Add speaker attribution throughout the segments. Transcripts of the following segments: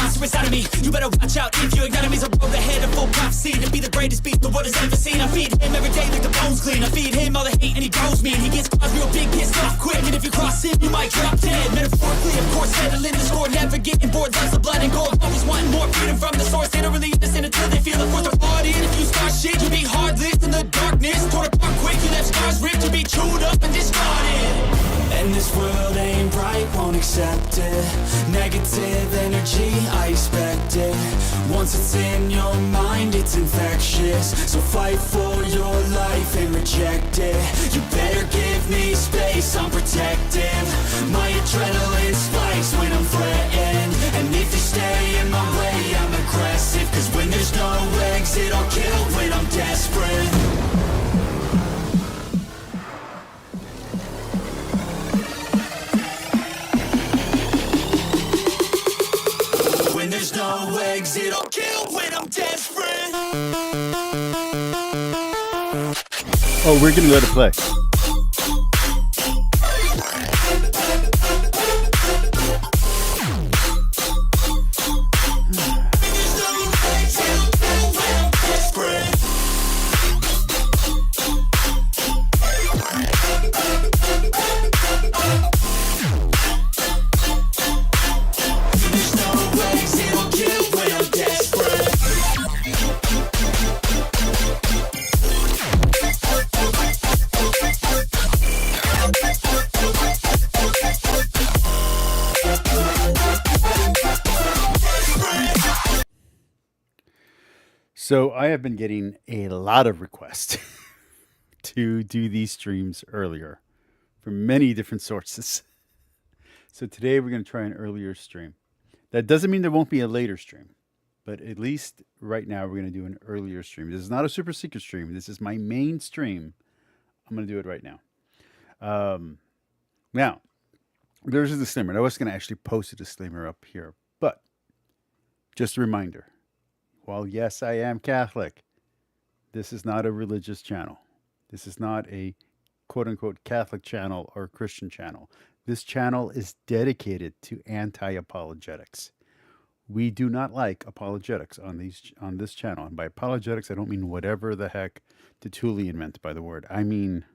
Speaker 1: monster inside of me. You better watch out if your enemy's a road ahead of full prophecy to be the greatest beast the world has ever seen. I feed him every day like the bones clean. I feed him all the hate and he grows me. And he gets caught real big, pissed off quick. And if you cross him, you might drop dead. Metaphorically, of course, settling the score, never getting bored. Loves the blood and gore. Always wanting more freedom from the source. They don't really understand until they feel it for the party. And if you start shit, you'll be heartless in the darkness. Torn apart quick, you left scars ripped. You'll be chewed up and discarded. And this world ain't right, won't accept it. Negative energy, I expect it. Once it's in your mind, it's infectious. So fight for your life and reject it. You better give me space, I'm protective. My adrenaline spikes when I'm threatened. And if you stay in my way, I'm aggressive. Cause when there's no exit, I'll kill when I'm desperate. There's no exit, I'll kill when I'm desperate.
Speaker 2: Oh, we're gonna let it play. So I have been getting a lot of requests to do these streams earlier from many different sources. So today we're going to try an earlier stream. That doesn't mean there won't be a later stream, but at least right now we're going to do an earlier stream. This is not a super secret stream. This is my main stream. I'm going to do it right now. Now, there's a disclaimer. I was going to actually post a disclaimer up here, but just a reminder. While yes, I am Catholic, this is not a religious channel. This is not a quote-unquote Catholic channel or Christian channel. This channel is dedicated to anti-apologetics. We do not like apologetics on this channel. And by apologetics, I don't mean whatever the heck Tertullian meant by the word. I mean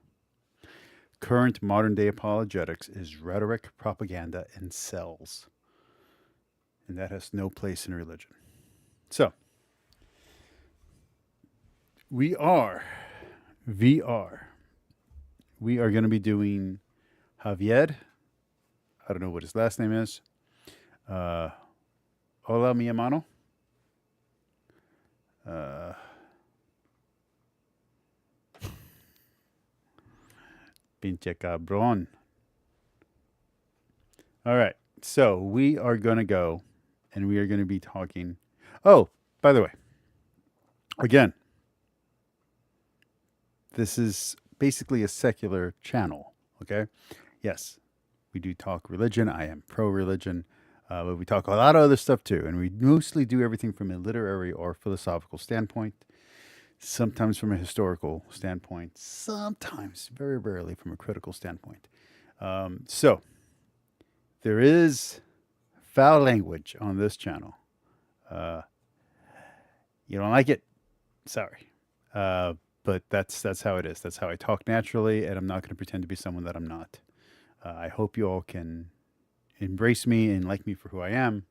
Speaker 2: current modern-day apologetics is rhetoric, propaganda, and cells. And that has no place in religion. So, we are going to be doing Javier. I don't know what his last name is. Hola, mi hermano. Pinche cabrón. All right. So we are going to go and we are going to be talking. Oh, by the way, again, this is basically a secular channel, okay? Yes, we do talk religion. I am pro-religion, but we talk a lot of other stuff too. And we mostly do everything from a literary or philosophical standpoint, sometimes from a historical standpoint, sometimes, very rarely, from a critical standpoint. So there is foul language on this channel. You don't like it? Sorry. But that's how it is. That's how I talk naturally, and I'm not going to pretend to be someone that I'm not. I hope you all can embrace me and like me for who I am,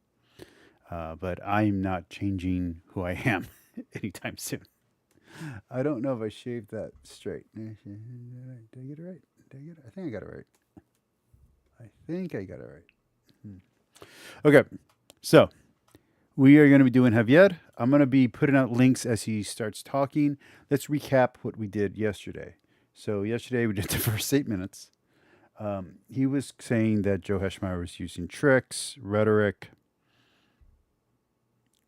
Speaker 2: but I'm not changing who I am anytime soon. I don't know if I shaved that straight. Did I get it right? I think I got it right. Okay, so we are going to be doing Javier. I'm going to be putting out links as he starts talking. Let's recap what we did yesterday. So yesterday we did the first 8 minutes. He was saying that Joe Heschmeyer was using tricks, rhetoric,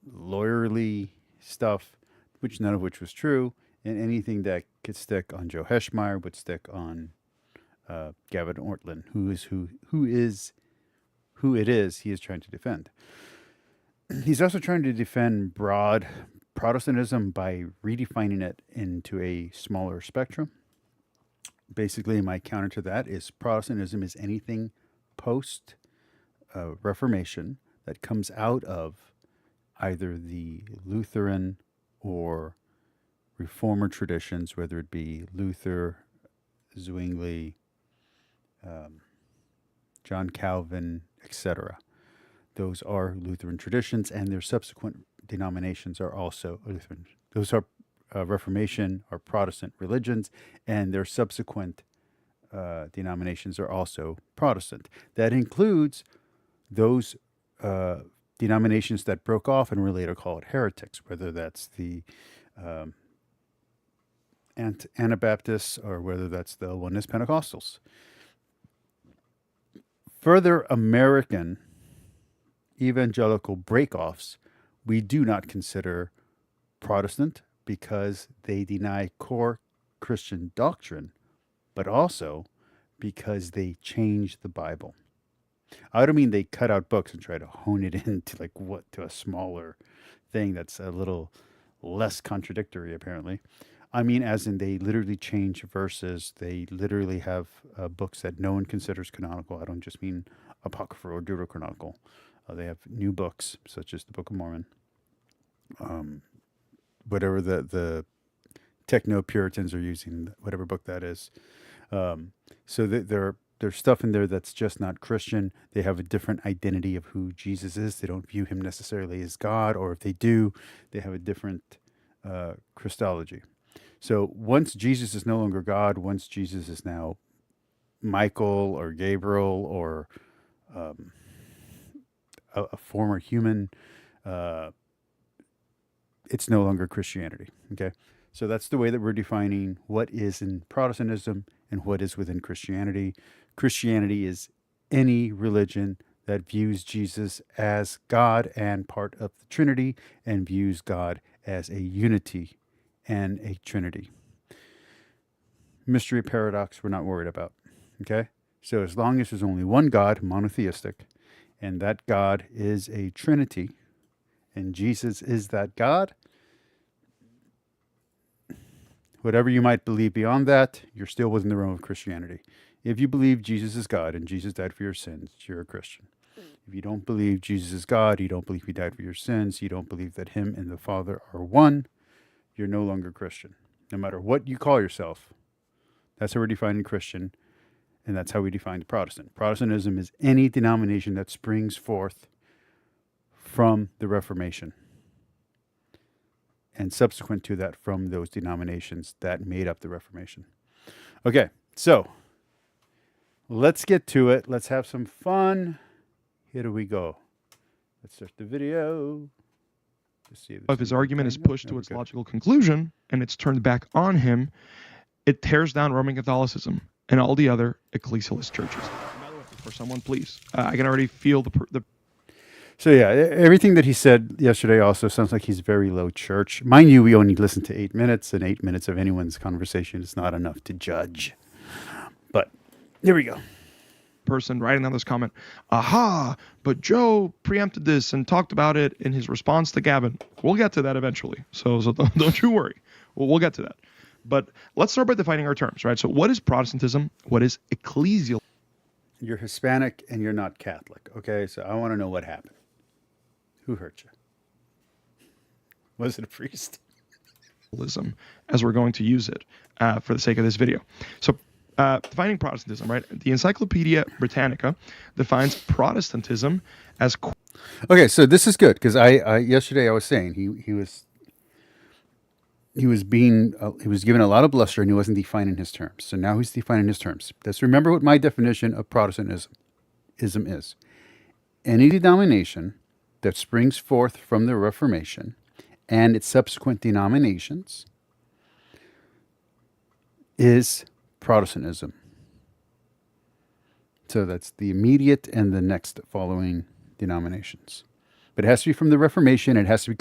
Speaker 2: lawyerly stuff, which none of which was true, and anything that could stick on Joe Heschmeyer would stick on Gavin Ortlund, who it is he is trying to defend. He's also trying to defend broad Protestantism by redefining it into a smaller spectrum. Basically, my counter to that is Protestantism is anything post Reformation that comes out of either the Lutheran or Reformer traditions, whether it be Luther, Zwingli, John Calvin, etc. Those are Lutheran traditions, and their subsequent denominations are also Lutheran. Those are Reformation or Protestant religions, and their subsequent denominations are also Protestant. That includes those denominations that broke off and were later called heretics, whether that's the Anabaptists or whether that's the Oneness Pentecostals. Further American evangelical breakoffs we do not consider Protestant because they deny core Christian doctrine, but also because they change the Bible. I don't mean they cut out books and try to hone it into to a smaller thing that's a little less contradictory, apparently. I mean, as in they literally change verses. They literally have books that no one considers canonical. I don't just mean apocryphal or deuterocanonical. They have new books, such as the Book of Mormon. Whatever the techno-Puritans are using, whatever book that is. So there's stuff in there that's just not Christian. They have a different identity of who Jesus is. They don't view him necessarily as God, or if they do, they have a different Christology. So once Jesus is no longer God, once Jesus is now Michael or Gabriel or a former human, it's no longer Christianity. Okay, so that's the way that we're defining what is in Protestantism and what is within Christianity. Christianity is any religion that views Jesus as God and part of the Trinity, and views God as a unity and a Trinity. Mystery paradox, we're not worried about. Okay, so as long as there's only one God, monotheistic, and that God is a Trinity, and Jesus is that God, whatever you might believe beyond that, you're still within the realm of Christianity. If you believe Jesus is God and Jesus died for your sins, you're a Christian. If you don't believe Jesus is God, you don't believe he died for your sins, you don't believe that him and the Father are one, you're no longer Christian. No matter what you call yourself, that's how we're defining Christian, and that's how we define Protestant. Protestantism is any denomination that springs forth from the Reformation, and subsequent to that from those denominations that made up the Reformation. Okay, so let's get to it. Let's have some fun. Here we go. Let's start the video.
Speaker 3: If his argument is pushed to its logical conclusion and it's turned back on him, it tears down Roman Catholicism and all the other ecclesialist churches. For someone, please. I can already feel the
Speaker 2: So yeah, everything that he said yesterday also sounds like he's very low church. Mind you, we only listened to 8 minutes, and 8 minutes of anyone's conversation is not enough to judge. But here we go.
Speaker 3: Person writing down this comment, aha, but Joe preempted this and talked about it in his response to Gavin. We'll get to that eventually, so don't you worry. We'll get to that. But let's start by defining our terms, right? So what is Protestantism? What is ecclesial?
Speaker 2: You're Hispanic and you're not Catholic, okay? So I want to know what happened. Who hurt you? Was it a priest?
Speaker 3: As we're going to use it for the sake of this video. So defining Protestantism, right? The Encyclopedia Britannica defines Protestantism as...
Speaker 2: Okay, so this is good, because yesterday I was saying he was given a lot of bluster and he wasn't defining his terms. So now he's defining his terms. Let's remember what my definition of Protestantism is. Any denomination that springs forth from the Reformation and its subsequent denominations is Protestantism. So that's the immediate and the next following denominations. But it has to be from the Reformation. It has to be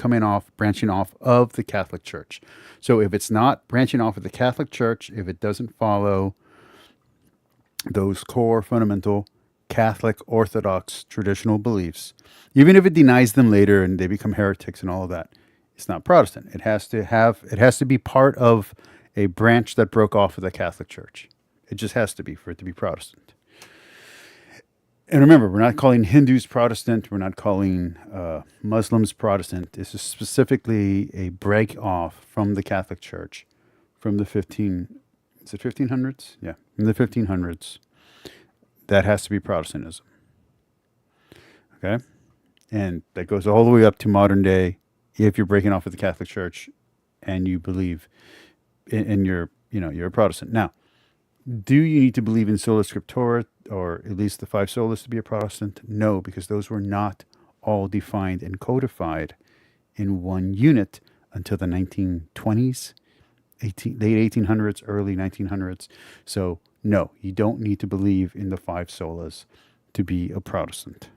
Speaker 2: branching off of the Catholic Church. So if it's not branching off of the Catholic Church, if it doesn't follow those core fundamental Catholic Orthodox traditional beliefs, even if it denies them later and they become heretics and all of that, it's not Protestant. It has to be part of a branch that broke off of the Catholic Church. It just has to be for it to be Protestant. And remember, we're not calling Hindus Protestant. We're not calling Muslims Protestant. This is specifically a break off from the Catholic Church from the 1500s? Yeah, in the 1500s. That has to be Protestantism. Okay? And that goes all the way up to modern day if you're breaking off with the Catholic Church and you believe in you're a Protestant. Now, do you need to believe in sola scriptura or at least the five solas to be a Protestant? No, because those were not all defined and codified in one unit until the 1920s, late 1800s, early 1900s. So no, you don't need to believe in the five solas to be a Protestant.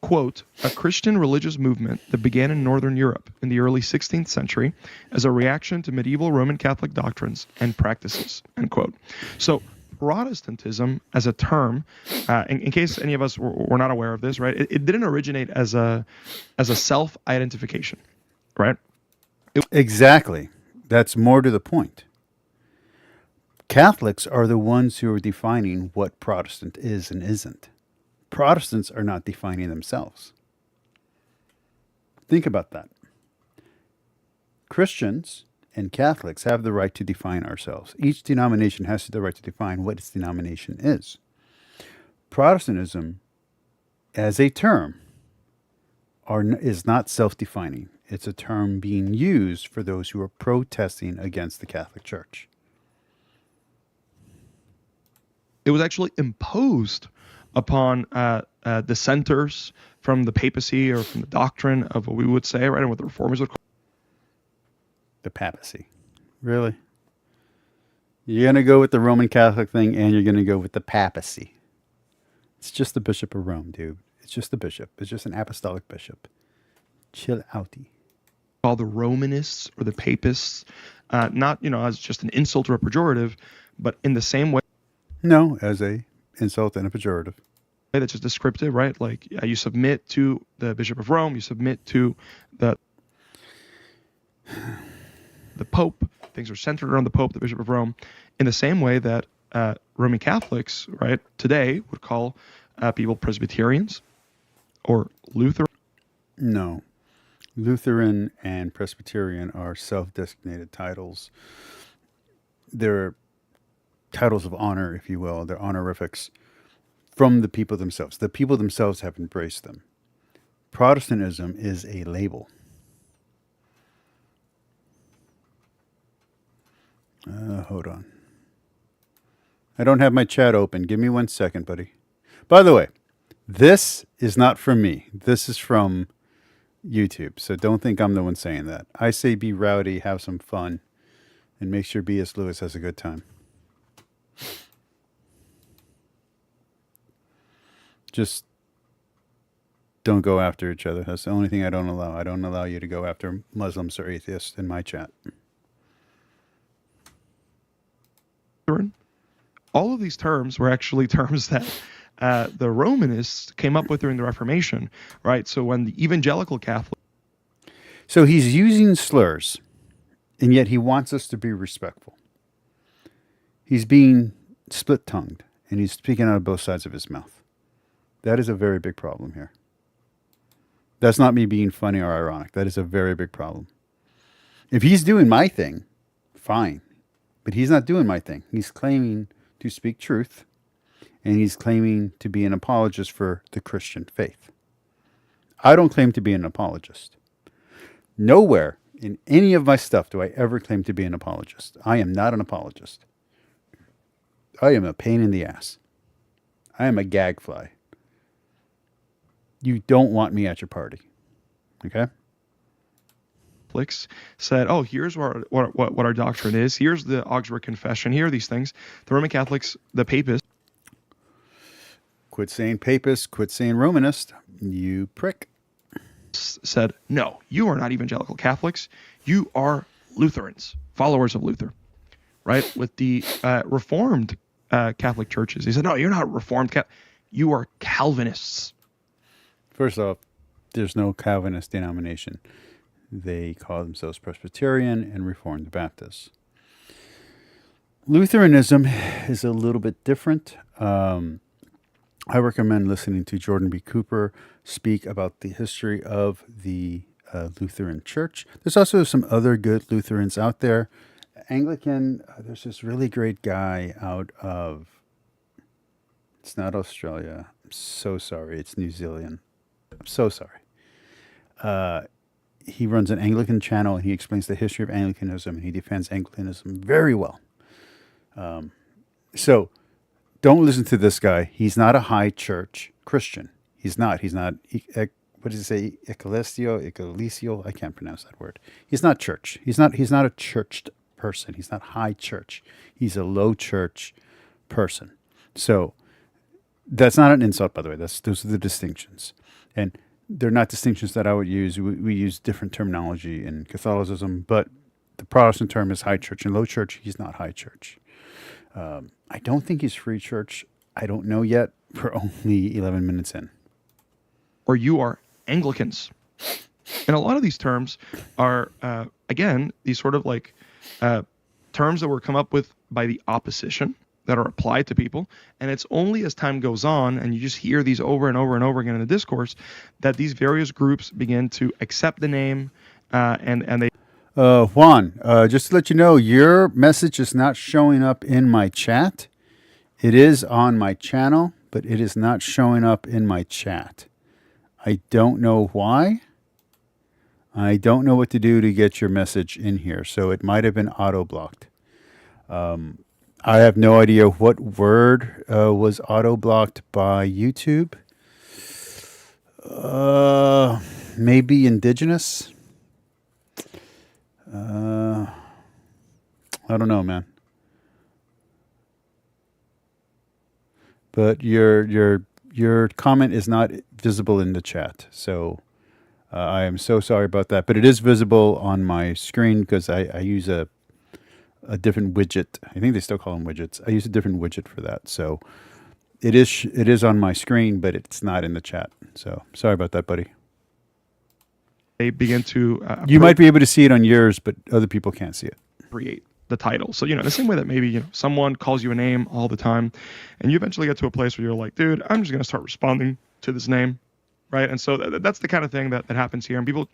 Speaker 3: Quote, a Christian religious movement that began in Northern Europe in the early 16th century as a reaction to medieval Roman Catholic doctrines and practices, end quote. So Protestantism as a term, in case any of us were not aware of this, right, it didn't originate as a self-identification, right?
Speaker 2: Exactly. That's more to the point. Catholics are the ones who are defining what Protestant is and isn't. Protestants are not defining themselves. Think about that. Christians and Catholics have the right to define ourselves. Each denomination has the right to define what its denomination is. Protestantism, as a term, is not self-defining. It's a term being used for those who are protesting against the Catholic Church.
Speaker 3: It was actually imposed upon dissenters from the papacy or from the doctrine of what we would say, right, and what the reformers would call
Speaker 2: the papacy. Really? You're going to go with the Roman Catholic thing and you're going to go with the papacy. It's just the Bishop of Rome, dude. It's just the bishop. It's just an apostolic bishop. Chill outie.
Speaker 3: Call the Romanists or the Papists, not, as just an insult or a pejorative, but in the same way.
Speaker 2: No, as a insult and a pejorative.
Speaker 3: That's just descriptive, right? Like you submit to the Bishop of Rome, you submit to the Pope. Things are centered around the Pope, the Bishop of Rome, in the same way that Roman Catholics, right, today would call people Presbyterians or Lutheran.
Speaker 2: No. Lutheran and Presbyterian are self-designated titles. They're titles of honor, if you will. They're honorifics from the people themselves. The people themselves have embraced them. Protestantism is a label. Hold on. I don't have my chat open. Give me 1 second, buddy. By the way, this is not from me. This is from YouTube. So don't think I'm the one saying that. I say be rowdy, have some fun, and make sure B.S. Lewis has a good time. Just don't go after each other. That's the only thing I don't allow. I don't allow you to go after Muslims or atheists in my chat.
Speaker 3: All of these terms were actually terms that the Romanists came up with during the Reformation, right? So when the evangelical Catholic...
Speaker 2: So he's using slurs, and yet he wants us to be respectful. He's being split-tongued, and he's speaking out of both sides of his mouth. That is a very big problem here. That's not me being funny or ironic. That is a very big problem. If he's doing my thing, fine. But he's not doing my thing. He's claiming to speak truth, and he's claiming to be an apologist for the Christian faith. I don't claim to be an apologist. Nowhere in any of my stuff do I ever claim to be an apologist. I am not an apologist. I am a pain in the ass. I am a gag fly. You don't want me at your party. Okay?
Speaker 3: Said, oh, here's what our doctrine is. Here's the Augsburg Confession. Here are these things. The Roman Catholics, the Papists.
Speaker 2: Quit saying papist. Quit saying Romanist. You prick.
Speaker 3: Said, no, you are not evangelical Catholics. You are Lutherans, followers of Luther, right? With the Reformed Catholic churches. He said, no, you're not Reformed. You are Calvinists.
Speaker 2: First off, there's no Calvinist denomination. They call themselves Presbyterian and Reformed Baptists. Lutheranism is a little bit different. I recommend listening to Jordan B. Cooper speak about the history of the Lutheran Church. There's also some other good Lutherans out there. Anglican, there's this really great guy out of, it's not Australia. I'm so sorry. It's New Zealand. I'm so sorry. He runs an Anglican channel and he explains the history of Anglicanism and he defends Anglicanism very well. So don't listen to this guy. He's not a high church Christian. He's not. What does he say? Ecclesial? I can't pronounce that word. He's not church. He's not a churched person. He's not high church. He's a low church person. So that's not an insult, by the way. Those are the distinctions. And they're not distinctions that I would use. We use different terminology in Catholicism, but the Protestant term is high church and low church. He's not high church. I don't think he's free church. I don't know yet. We're only 11 minutes in.
Speaker 3: Or you are Anglicans. And a lot of these terms are, again, these sort of like terms that were come up with by the opposition that are applied to people. And it's only as time goes on, and you just hear these over and over and over again in the discourse, that these various groups begin to accept the name and they...
Speaker 2: Juan, just to let you know, your message is not showing up in my chat. It is on my channel, but it is not showing up in my chat. I don't know why. I don't know what to do to get your message in here, so it might have been auto-blocked. I have no idea what word was auto-blocked by YouTube. Maybe indigenous? I don't know, man. But your comment is not visible in the chat, so I am so sorry about that. But it is visible on my screen because I use a different widget. I think they still call them widgets. I use a different widget for that, so it is on my screen, but it's not in the chat. So sorry about that, buddy.
Speaker 3: They begin to...
Speaker 2: you might be able to see it on yours, but other people can't see it.
Speaker 3: Create the title. So, the same way that maybe, someone calls you a name all the time and you eventually get to a place where you're like, dude, I'm just going to start responding to this name. Right. And so that's the kind of thing that happens here. And people...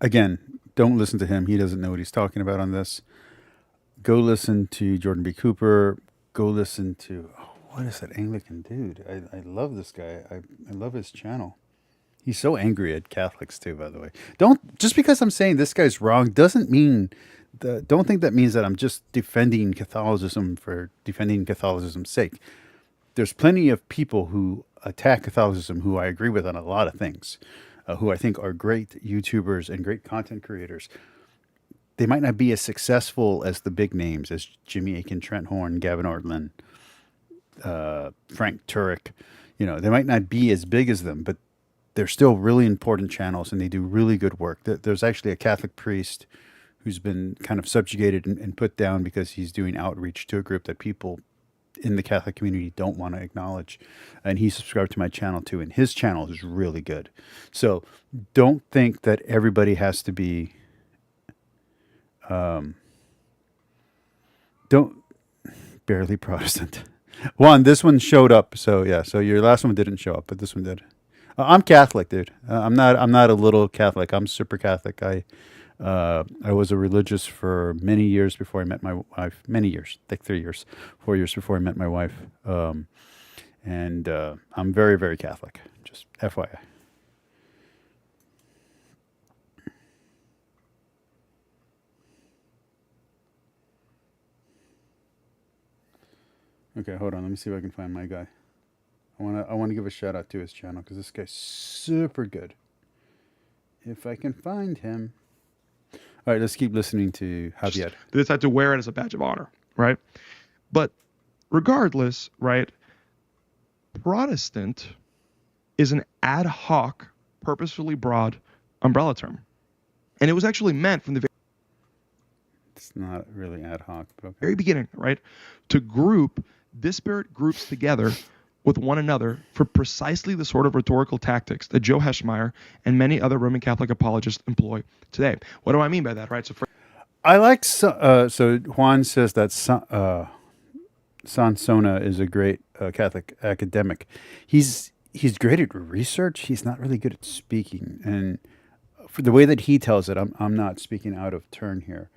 Speaker 2: Again, don't listen to him. He doesn't know what he's talking about on this. Go listen to Jordan B. Cooper. Go listen to, what is that Anglican dude? I love this guy. I love his channel. He's so angry at Catholics too, by the way. Just because I'm saying this guy's wrong doesn't mean don't think that means that I'm just defending Catholicism for defending Catholicism's sake. There's plenty of people who attack Catholicism who I agree with on a lot of things, who I think are great YouTubers and great content creators. They might not be as successful as the big names, as Jimmy Akin, Trent Horn, Gavin Ortlund, Frank Turek. They might not be as big as them, but they're still really important channels and they do really good work. There's actually a Catholic priest who's been kind of subjugated and put down because he's doing outreach to a group that people in the Catholic community don't want to acknowledge. And he subscribed to my channel too, and his channel is really good. So don't think that everybody has to be, barely Protestant. This one showed up. So yeah, so your last one didn't show up, but this one did. I'm Catholic, dude. I'm not a little Catholic. I'm super Catholic. I was a religious for many years before I met my wife. Many years, like 3 years, 4 years before I met my wife. And I'm very, very Catholic. Just FYI. Okay, hold on. Let me see if I can find my guy. I want to give a shout out to his channel because this guy's super good. If I can find him. All right, let's keep listening to Javier.
Speaker 3: They decide to wear it as a badge of honor, right? But regardless, right, Protestant is an ad hoc, purposefully broad umbrella term. And it was actually meant from the
Speaker 2: It's not really ad hoc, but okay.
Speaker 3: very beginning, right, to group disparate groups together with one another for precisely the sort of rhetorical tactics that Joe Heschmeyer and many other Roman Catholic apologists employ today. What do I mean by that, right?
Speaker 2: I like, so Juan says that Sansona is a great Catholic academic. He's great at research. He's not really good at speaking. And for the way that he tells it, I'm not speaking out of turn here.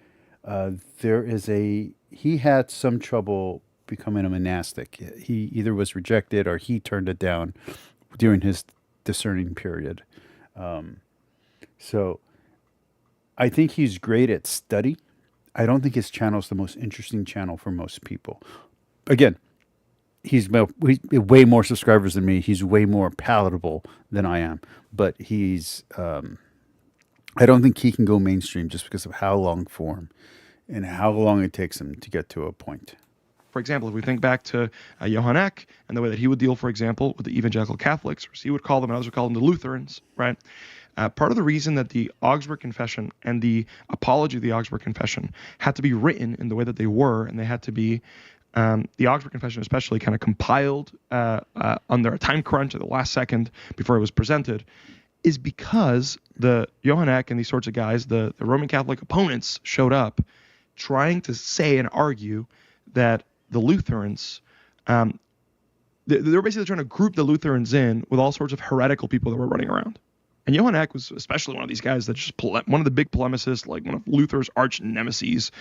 Speaker 2: He had some trouble becoming a monastic. He either was rejected or he turned it down during his discerning period. So I think he's great at study. I don't think his channel is the most interesting channel for most people. Again, he's way more subscribers than me. He's way more palatable than I am. But I don't think he can go mainstream just because of how long form and how long it takes him to get to a point.
Speaker 3: For example, if we think back to Johann Eck and the way that he would deal, for example, with the evangelical Catholics, or as he would call them, and others would call them the Lutherans, right? Part of the reason that the Augsburg Confession and the apology of the Augsburg Confession had to be written in the way that they were, and they had to be, the Augsburg Confession especially, kind of compiled under a time crunch at the last second before it was presented, is because the Johann Eck and these sorts of guys, the Roman Catholic opponents, showed up trying to say and argue that the Lutherans, they're basically trying to group the Lutherans in with all sorts of heretical people that were running around. And Johann Eck was especially one of these guys that just one of the big polemicists, like one of Luther's arch nemeses.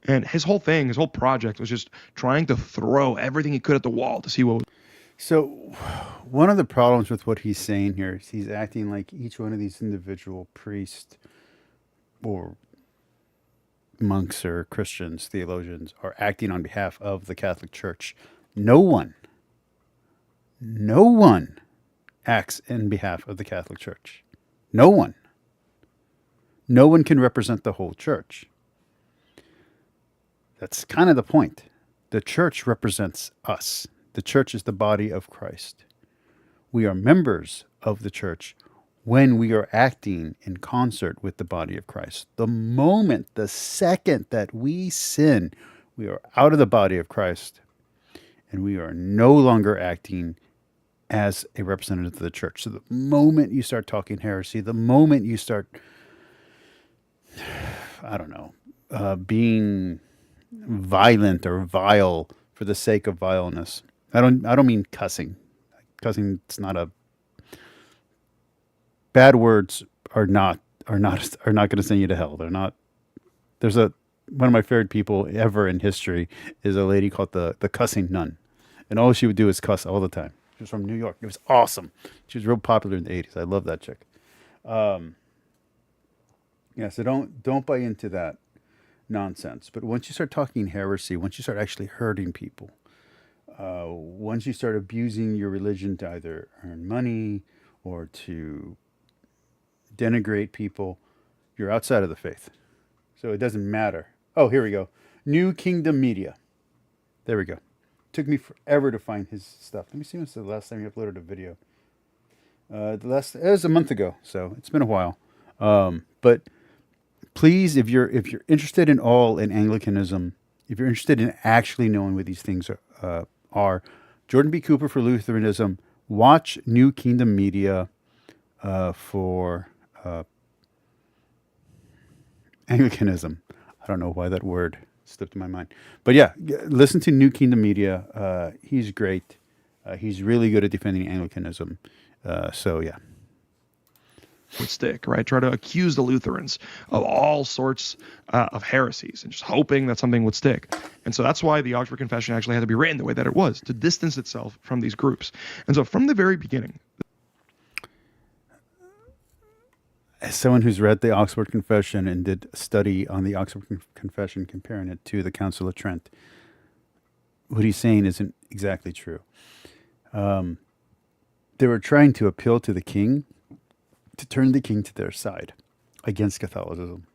Speaker 3: And his whole project was just trying to throw everything he could at the wall to see what was.
Speaker 2: So one of the problems with what he's saying here is he's acting like each one of these individual priests or monks or Christians, theologians, are acting on behalf of the Catholic Church. No one acts in behalf of the Catholic Church. No one. No one can represent the whole church. That's kind of the point. The church represents us. The church is the body of Christ. We are members of the church when we are acting in concert with the body of Christ. The second that we sin, we are out of the body of Christ, and we are no longer acting as a representative of the church. So the moment you start talking heresy, the moment you start, being violent or vile for the sake of vileness. I don't mean cussing. Cussing is not a bad words are not going to send you to hell. They're not. There's one of my favorite people ever in history is a lady called the cussing nun, and all she would do is cuss all the time. She was from New York. It was awesome. She was real popular in the 80s. I love that chick. So don't buy into that nonsense. But once you start talking heresy, once you start actually hurting people, once you start abusing your religion to either earn money or to denigrate people, you're outside of the faith. So it doesn't matter. Oh, here we go. New Kingdom Media. There we go. Took me forever to find his stuff. Let me see when's the last time he uploaded a video. It was a month ago, so it's been a while. But please, if you're interested in Anglicanism, if you're interested in actually knowing what these things are, Jordan B. Cooper for Lutheranism, watch New Kingdom Media for Anglicanism. I don't know why that word slipped in my mind. But yeah, listen to New Kingdom Media. He's great. He's really good at defending Anglicanism. So yeah.
Speaker 3: Would stick, right? Try to accuse the Lutherans of all sorts of heresies and just hoping that something would stick. And so that's why the Augsburg Confession actually had to be written the way that it was, to distance itself from these groups. And so from the very beginning,
Speaker 2: as someone who's read the Augsburg Confession and did a study on the Augsburg Confession, comparing it to the Council of Trent, what he's saying isn't exactly true. They were trying to appeal to the king to turn the king to their side against Catholicism.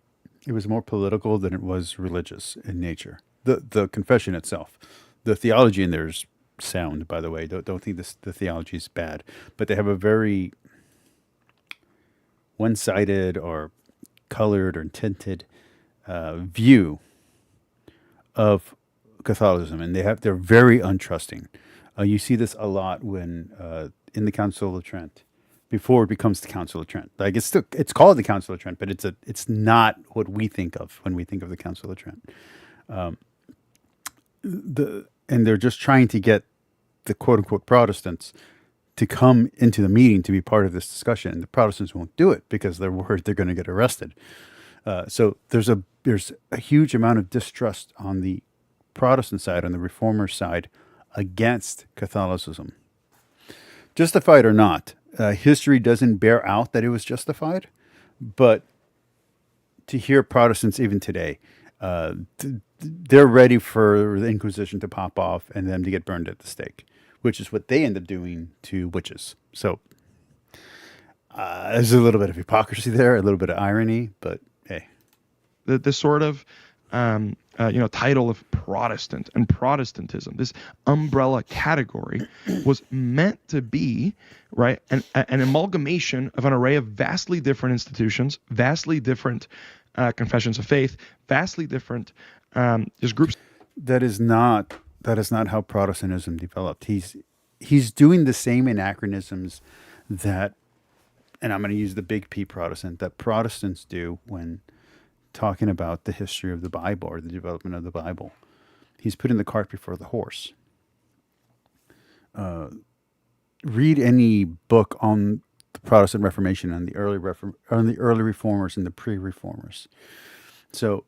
Speaker 2: It was more political than it was religious in nature. The confession itself, the theology in there is sound, by the way. Don't think the theology is bad, but they have a very one-sided or colored or tinted view of Catholicism, and they're very untrusting. You see this a lot when in the Council of Trent, before it becomes the Council of Trent. Like it's called the Council of Trent, but it's not what we think of when we think of the Council of Trent. And they're just trying to get the quote unquote Protestants to come into the meeting to be part of this discussion, and the Protestants won't do it because they're worried they're going to get arrested. So there's a huge amount of distrust on the Protestant side, on the Reformer side, against Catholicism. Justified or not, history doesn't bear out that it was justified, but to hear Protestants even today, they're ready for the Inquisition to pop off and them to get burned at the stake, which is what they end up doing to witches. So there's a little bit of hypocrisy there, a little bit of irony, but hey.
Speaker 3: This sort of title of Protestant and Protestantism, this umbrella category, was meant to be, right, an amalgamation of an array of vastly different institutions, vastly different confessions of faith, vastly different just groups.
Speaker 2: That is not how Protestantism developed. He's doing the same anachronisms that, and I'm going to use the big P Protestant, that Protestants do when talking about the history of the Bible or the development of the Bible. He's putting the cart before the horse. Read any book on the Protestant Reformation and the early Reformers and the pre-Reformers. So,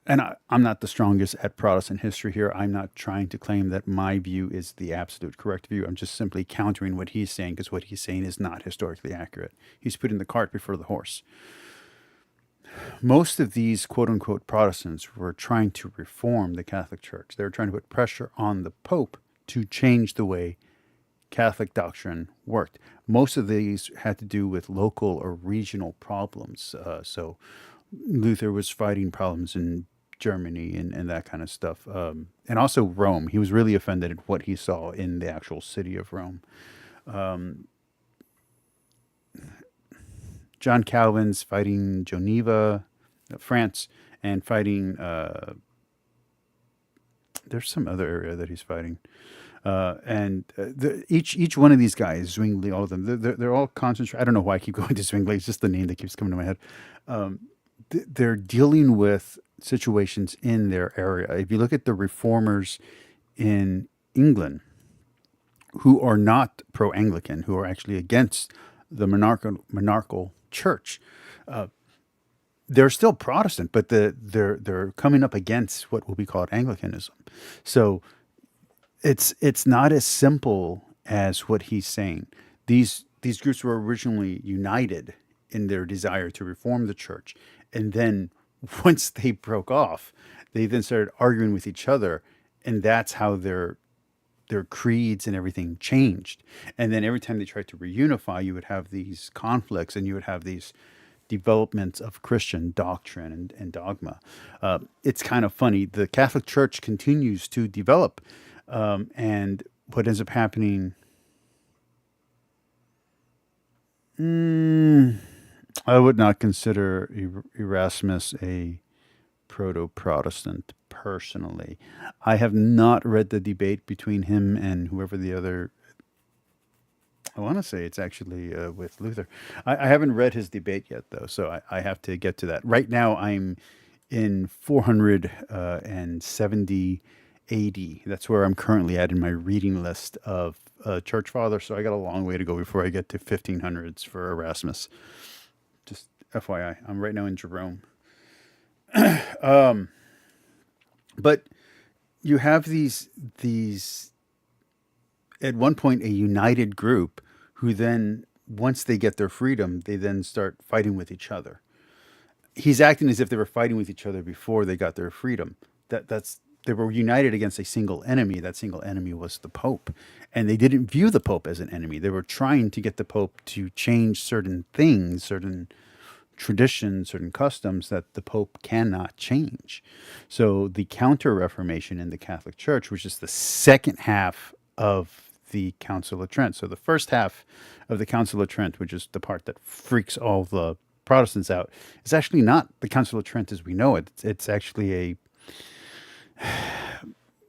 Speaker 2: and I'm not the strongest at Protestant history here. I'm not trying to claim that my view is the absolute correct view. I'm just simply countering what he's saying, because what he's saying is not historically accurate. He's putting the cart before the horse. Most of these quote-unquote Protestants were trying to reform the Catholic Church. They were trying to put pressure on the Pope to change the way Catholic doctrine worked. Most of these had to do with local or regional problems. So Luther was fighting problems in Germany and that kind of stuff. And also Rome. He was really offended at what he saw in the actual city of Rome. John Calvin's fighting Geneva, France, and fighting, there's some other area that he's fighting. Each one of these guys, Zwingli, all of them, they're all concentrated. I don't know why I keep going to Zwingli. It's just the name that keeps coming to my head. They're dealing with situations in their area. If you look at the reformers in England, who are not pro-Anglican, who are actually against the monarchical church, they're still Protestant, but they're coming up against what will be called Anglicanism. So it's not as simple as what he's saying. These groups were originally united in their desire to reform the church, and then once they broke off, they then started arguing with each other, and that's how their creeds and everything changed. And then every time they tried to reunify, you would have these conflicts, and you would have these developments of Christian doctrine and dogma. It's kind of funny. The Catholic Church continues to develop, and what ends up happening, I would not consider Erasmus a proto-Protestant personally. I have not read the debate between him and whoever the other, I want to say it's actually with Luther. I haven't read his debate yet, though, so I have to get to that. Right now, I'm in 470 AD. That's where I'm currently at in my reading list of church fathers, so I got a long way to go before I get to 1500s for Erasmus. Just FYI, I'm right now in Jerome. But you have these at one point a united group who then, once they get their freedom, they then start fighting with each other. He's acting as if they were fighting with each other before they got their freedom. They were united against a single enemy. That single enemy was the Pope. And they didn't view the Pope as an enemy. They were trying to get the Pope to change certain things, certain traditions, certain customs that the Pope cannot change. So the Counter-Reformation in the Catholic Church, which is the second half of the Council of Trent. So the first half of the Council of Trent, which is the part that freaks all the Protestants out, is actually not the Council of Trent as we know it. It's actually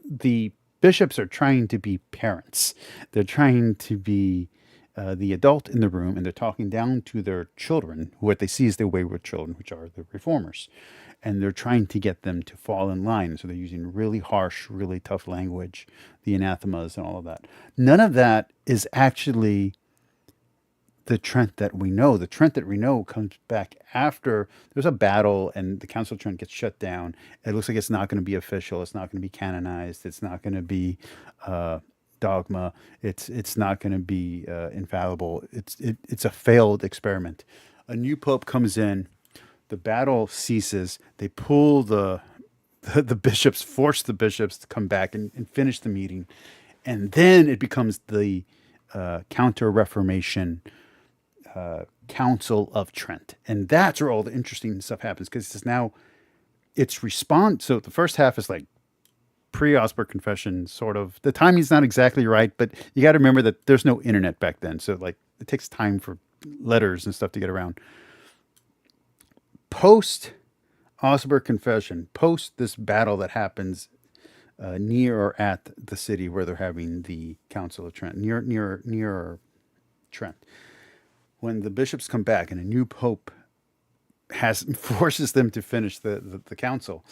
Speaker 2: the bishops are trying to be parents. They're trying to be the adult in the room, and they're talking down to their children. What they see is their wayward children, which are the reformers. And they're trying to get them to fall in line. So they're using really harsh, really tough language, the anathemas and all of that. None of that is actually the Trent that we know. The Trent that we know comes back after there's a battle and the Council of Trent gets shut down. It looks like it's not going to be official. It's not going to be canonized. It's not going to be dogma. It's not going to be infallible. It's a failed experiment. A new pope comes in. The battle ceases. They pull the bishops, force the bishops to come back and finish the meeting. And then it becomes the Counter-Reformation Council of Trent. And that's where all the interesting stuff happens, because it's response. So the first half is like pre-Augsburg Confession, sort of. The timing's not exactly right, but you got to remember that there's no internet back then. So like it takes time for letters and stuff to get around. Post Augsburg Confession, post this battle that happens near or at the city where they're having the Council of Trent, near Trent. When the bishops come back and a new pope forces them to finish the council,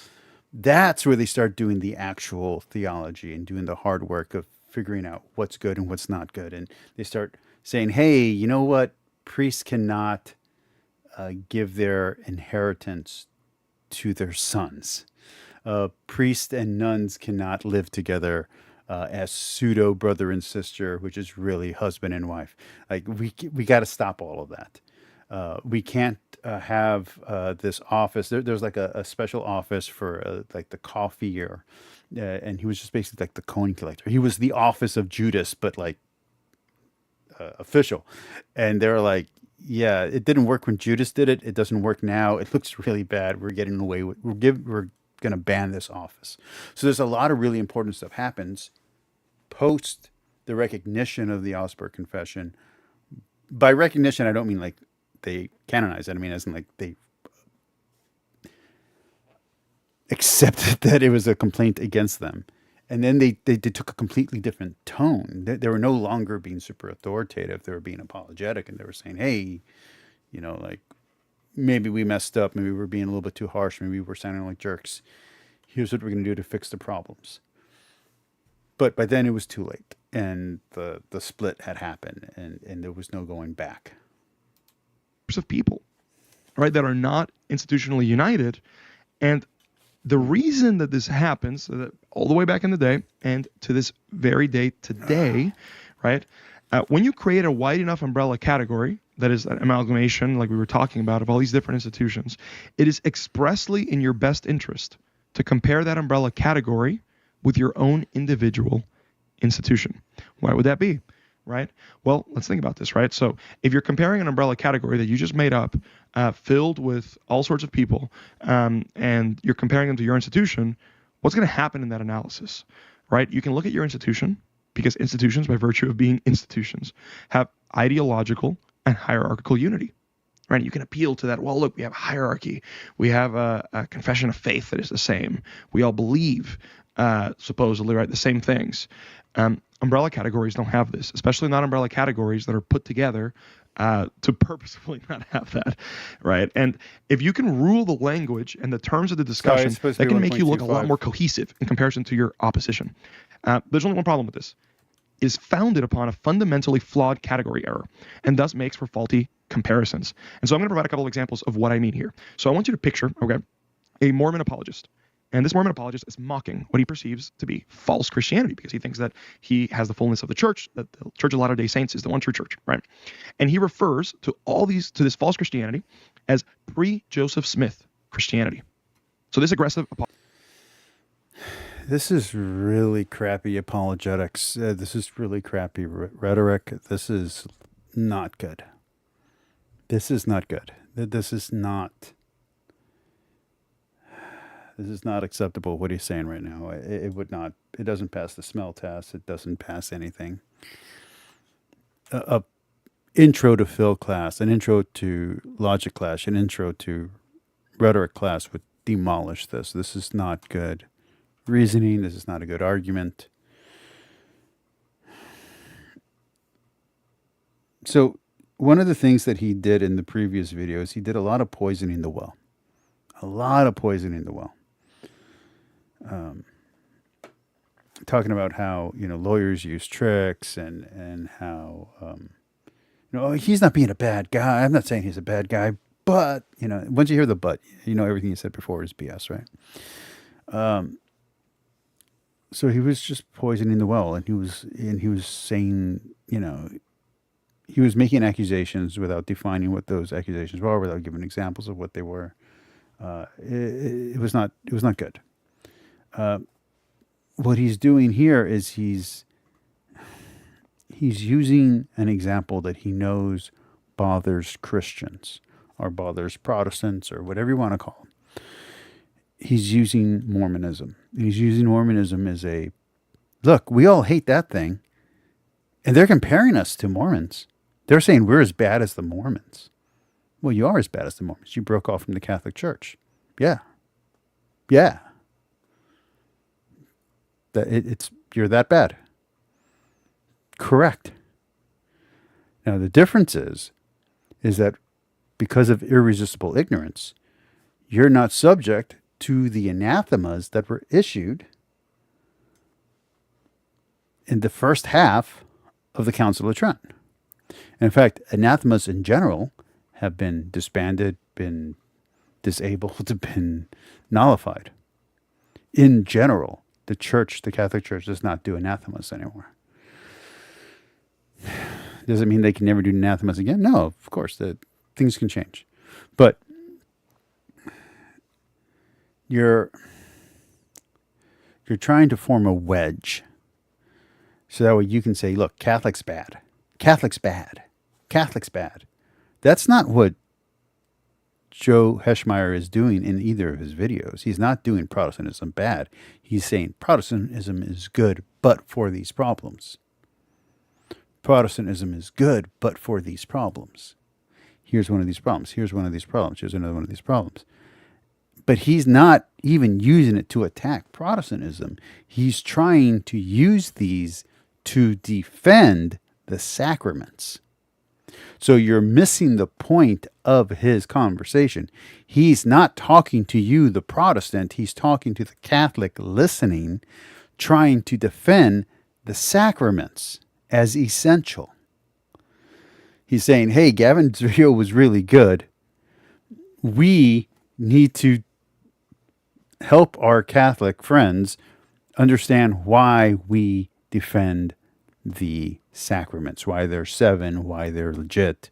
Speaker 2: that's where they start doing the actual theology and doing the hard work of figuring out what's good and what's not good. And they start saying, hey, you know what? Priests cannot give their inheritance to their sons. Priests and nuns cannot live together as pseudo brother and sister, which is really husband and wife. Like we got to stop all of that. We can't have this office. There's like a special office for like the coffee and he was just basically like the coin collector. He was the office of Judas, but like official. And they're like, yeah, it didn't work when Judas did it. It doesn't work now. It looks really bad. We're getting away with. We're going to ban this office. So there's a lot of really important stuff happens post the recognition of the Augsburg Confession. By recognition, I don't mean like they canonized it. I mean as in like they accepted that it was a complaint against them. And then they took a completely different tone. They were no longer being super authoritative. They were being apologetic, and they were saying, hey, you know, like, maybe we messed up. Maybe we're being a little bit too harsh. Maybe we're sounding like jerks. Here's what we're going to do to fix the problems. But by then it was too late, and the split had happened, and there was no going back.
Speaker 3: Of people, right, that are not institutionally united. And the reason that this happens, that all the way back in the day and to this very day today, right, when you create a wide enough umbrella category, that is an amalgamation, like we were talking about, of all these different institutions, it is expressly in your best interest to compare that umbrella category with your own individual institution. Why would that be? Right? Well, let's think about this, right? So if you're comparing an umbrella category that you just made up, filled with all sorts of people, and you're comparing them to your institution, what's going to happen in that analysis, right? You can look at your institution, because institutions, by virtue of being institutions, have ideological and hierarchical unity, right? You can appeal to that. Well, look, we have hierarchy. We have a confession of faith that is the same. We all believe, supposedly, right, the same things. Umbrella categories don't have this, especially not umbrella categories that are put together to purposefully not have that, right? And if you can rule the language and the terms of the discussion, that can make you look a lot more cohesive in comparison to your opposition. There's only one problem with this. It is founded upon a fundamentally flawed category error, and thus makes for faulty comparisons. And so I'm going to provide a couple of examples of what I mean here. So I want you to picture, okay, a Mormon apologist. And this Mormon apologist is mocking what he perceives to be false Christianity, because he thinks that he has the fullness of the church, that the Church of Latter-day Saints is the one true church, right? And he refers to this false Christianity as pre-Joseph Smith Christianity. So this aggressive
Speaker 2: This is really crappy apologetics. This is really crappy rhetoric. This is not good. This is not good. This is not acceptable. What he's saying right now, it would not. It doesn't pass the smell test. It doesn't pass anything. A intro to Phil class, an intro to logic class, an intro to rhetoric class would demolish this. This is not good reasoning. This is not a good argument. So one of the things that he did in the previous videos, he did a lot of poisoning the well. A lot of poisoning the well. Talking about how, lawyers use tricks and how, he's not being a bad guy. I'm not saying he's a bad guy, but, once you hear the but, everything you said before is BS, right? So he was just poisoning the well, and he was saying, he was making accusations without defining what those accusations were, without giving examples of what they were. It was not good. What he's doing here is he's using an example that he knows bothers Christians or bothers Protestants or whatever you want to call them. He's using Mormonism. He's using Mormonism as a, look, we all hate that thing. And they're comparing us to Mormons. They're saying we're as bad as the Mormons. Well, you are as bad as the Mormons. You broke off from the Catholic Church. Yeah. Yeah. You're that bad. Correct. Now, the difference is that because of irresistible ignorance, you're not subject to the anathemas that were issued in the first half of the Council of Trent. In fact, anathemas in general have been disbanded, been disabled, been nullified. In general, the Catholic Church does not do anathemas anymore. Does it mean they can never do anathemas again? No, of course, things can change. But you're trying to form a wedge so that way you can say, look, Catholic's bad. Catholic's bad. Catholic's bad. That's not what Joe Heschmeyer is doing in either of his videos. He's not doing Protestantism bad. He's saying Protestantism is good, but for these problems. Protestantism is good, but for these problems. Here's one of these problems. Here's one of these problems. Here's another one of these problems. But he's not even using it to attack Protestantism. He's trying to use these to defend the sacraments. So you're missing the point of his conversation. He's not talking to you, the Protestant. He's talking to the Catholic listening, trying to defend the sacraments as essential. He's saying, hey, Gavin's video was really good. We need to help our Catholic friends understand why we defend the sacraments, why they're 7, why they're legit,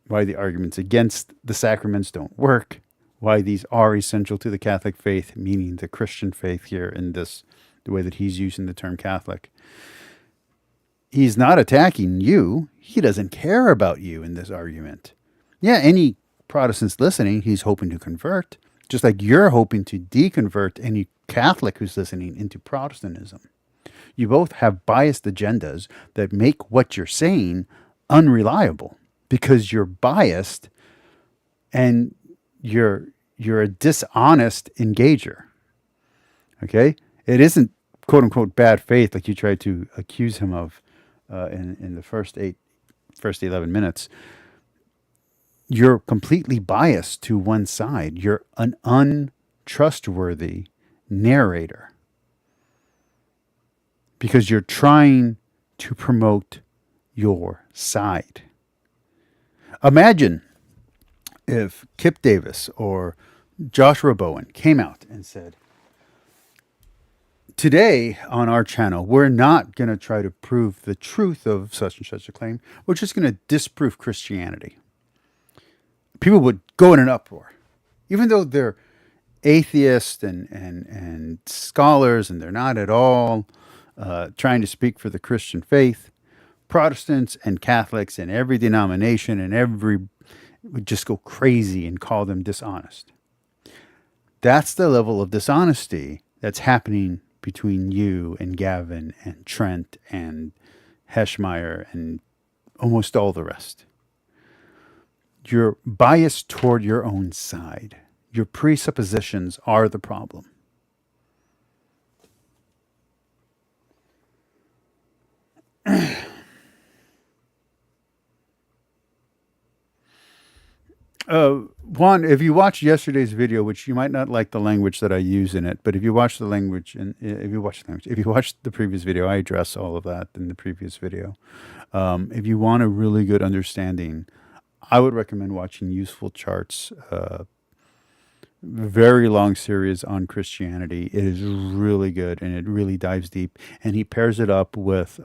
Speaker 2: why the arguments against the sacraments don't work, why these are essential to the Catholic faith, meaning the Christian faith here in the way that he's using the term Catholic. He's not attacking you. He doesn't care about you in this argument. Yeah, any Protestants listening, he's hoping to convert, just like you're hoping to deconvert any Catholic who's listening into Protestantism. You both have biased agendas that make what you're saying unreliable because you're biased and you're a dishonest engager. Okay? It isn't quote unquote bad faith like you tried to accuse him of in the first 11 minutes. You're completely biased to one side. You're an untrustworthy narrator because you're trying to promote your side. Imagine if Kip Davis or Joshua Bowen came out and said, today on our channel, we're not going to try to prove the truth of such and such a claim. We're just going to disprove Christianity. People would go in an uproar. Even though they're atheists and scholars and they're not at all trying to speak for the Christian faith, Protestants and Catholics and every denomination and would just go crazy and call them dishonest. That's the level of dishonesty that's happening between you and Gavin and Trent and Heschmeyer and almost all the rest. You're biased toward your own side. Your presuppositions are the problem. Juan, if you watched yesterday's video, which you might not like the language that I use in it, but if you watch the language and if you watch the previous video, I address all of that in the previous video. If you want a really good understanding, I would recommend watching Useful Charts, very long series on Christianity. It is really good and it really dives deep. And he pairs it up with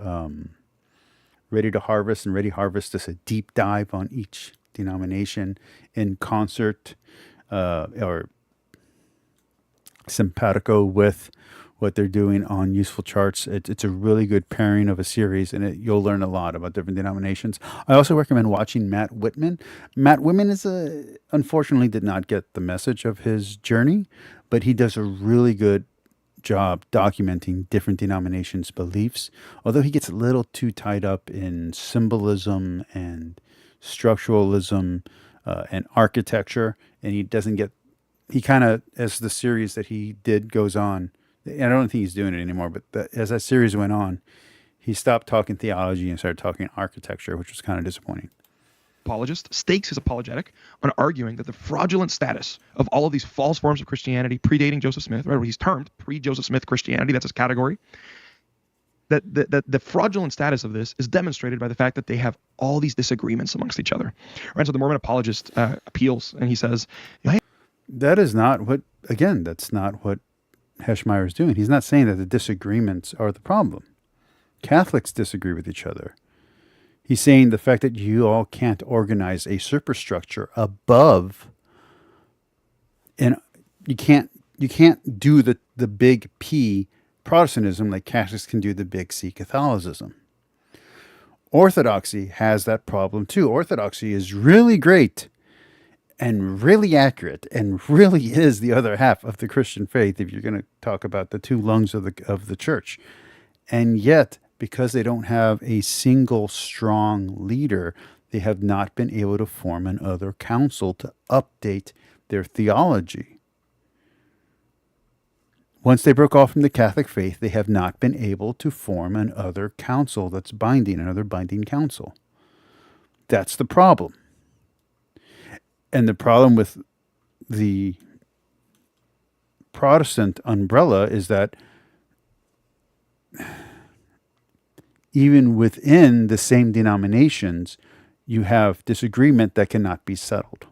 Speaker 2: Ready to Harvest, and Ready Harvest does a deep dive on each denomination in concert or simpatico with what they're doing on Useful Charts. It's a really good pairing of a series, and you'll learn a lot about different denominations. I also recommend watching Matt Whitman. Matt Whitman unfortunately did not get the message of his journey, but he does a really good job documenting different denominations' beliefs, although he gets a little too tied up in symbolism and structuralism and architecture, and he kind of, as the series that he did goes on, I don't think he's doing it anymore, but as that series went on, he stopped talking theology and started talking architecture, which was kind of disappointing.
Speaker 3: Apologist stakes his apologetic on arguing that the fraudulent status of all of these false forms of Christianity predating Joseph Smith, right, what he's termed pre-Joseph Smith Christianity, that's his category, that the fraudulent status of this is demonstrated by the fact that they have all these disagreements amongst each other. Right? So the Mormon apologist appeals, and he says, hey,
Speaker 2: that's not what Heschmeyer is doing. He's not saying that the disagreements are the problem. Catholics disagree with each other. He's saying the fact that you all can't organize a superstructure above, and you can't do the big P Protestantism like Catholics can do the big C Catholicism. Orthodoxy has that problem too. Orthodoxy is really great and really accurate and really is the other half of the Christian faith if you're going to talk about the two lungs of the church. And yet, because they don't have a single strong leader, they have not been able to form another council to update their theology. Once they broke off from the Catholic faith, they have not been able to form another council that's binding, another binding council. That's the problem. And the problem with the Protestant umbrella is that even within the same denominations, you have disagreement that cannot be settled.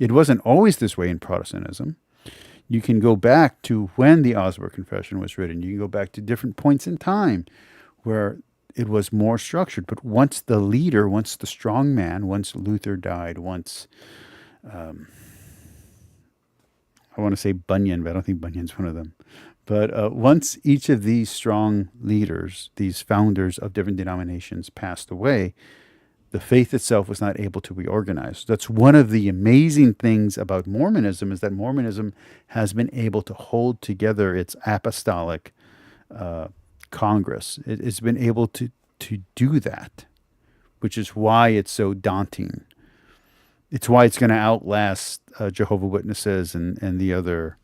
Speaker 2: It wasn't always this way in Protestantism. You can go back to when the Augsburg Confession was written. You can go back to different points in time where it was more structured. But once the strong man, once Luther died, once, I want to say Bunyan, but I don't think Bunyan's one of them. But once each of these strong leaders, these founders of different denominations passed away, the faith itself was not able to reorganize. That's one of the amazing things about Mormonism, is that Mormonism has been able to hold together its apostolic Congress. It's been able to do that, which is why it's so daunting. It's why it's going to outlast Jehovah's Witnesses and the other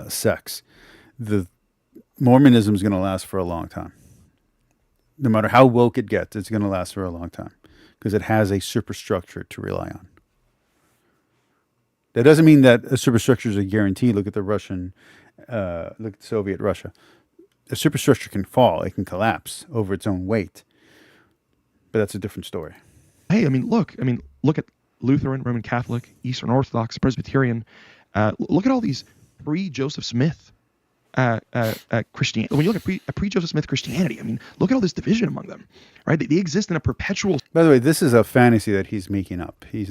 Speaker 2: sects. The Mormonism is going to last for a long time. No matter how woke it gets, it's going to last for a long time because it has a superstructure to rely on. That doesn't mean that a superstructure is a guarantee. Look at Soviet Russia. A superstructure can fall. It can collapse over its own weight. But that's a different story.
Speaker 3: Hey, look at Lutheran, Roman Catholic, Eastern Orthodox, Presbyterian. Look at all these pre-Joseph Smith Christianity. When you look at pre-Joseph Smith Christianity, look at all this division among them, right? They exist in a perpetual.
Speaker 2: By the way, this is a fantasy that he's making up. This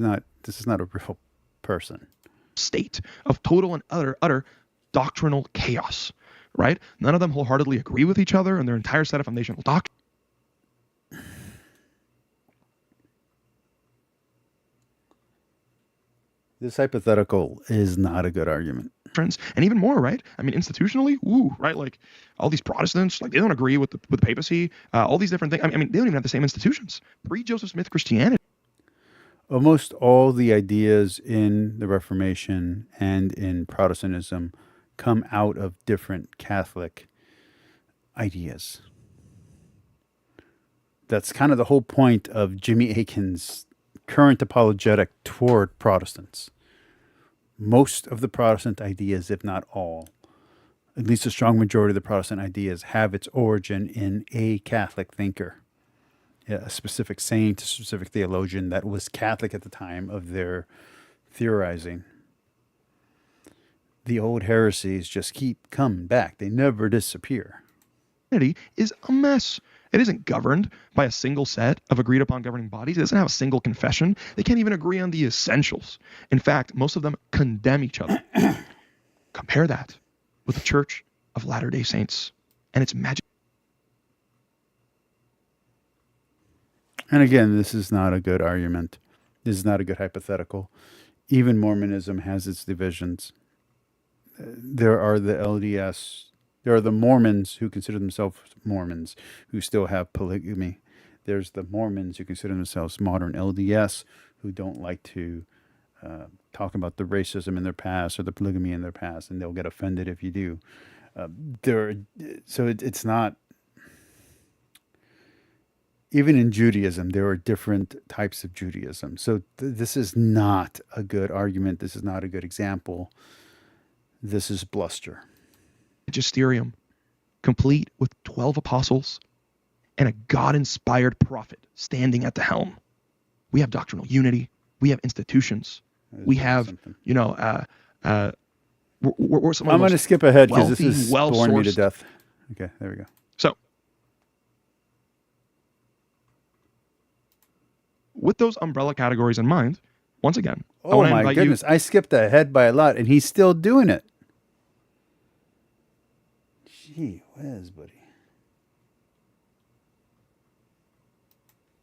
Speaker 2: is not a real person.
Speaker 3: State of total and utter doctrinal chaos, right? None of them wholeheartedly agree with each other and their entire set of foundational doctrines.
Speaker 2: This hypothetical is not a good argument.
Speaker 3: And even more, right? Institutionally, right? Like all these Protestants, like they don't agree with the papacy, all these different things. They don't even have the same institutions. Pre-Joseph Smith Christianity.
Speaker 2: Almost all the ideas in the Reformation and in Protestantism come out of different Catholic ideas. That's kind of the whole point of Jimmy Akin's current apologetic toward Protestants. Most of the Protestant ideas, if not all, at least a strong majority of the Protestant ideas, have its origin in a Catholic thinker, a specific saint, a specific theologian that was Catholic at the time of their theorizing. The old heresies just keep coming back. They never disappear.
Speaker 3: Is a mess. It isn't governed by a single set of agreed upon governing bodies. It doesn't have a single confession. They can't even agree on the essentials. In fact, most of them condemn each other. Compare that with the Church of Latter-day Saints and its magic.
Speaker 2: And again, this is not a good argument. This is not a good hypothetical. Even Mormonism has its divisions. There are the LDS. There are the Mormons who consider themselves Mormons, who still have polygamy. There's the Mormons who consider themselves modern LDS, who don't like to talk about the racism in their past or the polygamy in their past, and they'll get offended if you do. It's not. Even in Judaism, there are different types of Judaism. So this is not a good argument. This is not a good example. This is bluster.
Speaker 3: Magisterium, complete with 12 apostles and a God-inspired prophet standing at the helm. We have doctrinal unity. We have institutions. We have, we're some
Speaker 2: I'm going to skip ahead because this is
Speaker 3: wealthy,
Speaker 2: boring me to
Speaker 3: well-sourced.
Speaker 2: death. Okay, there we go.
Speaker 3: So, with those umbrella categories in mind, once again, I
Speaker 2: Oh
Speaker 3: want to
Speaker 2: my
Speaker 3: invite
Speaker 2: goodness, I skipped ahead by a lot, and he's still doing it. Gee whiz, buddy.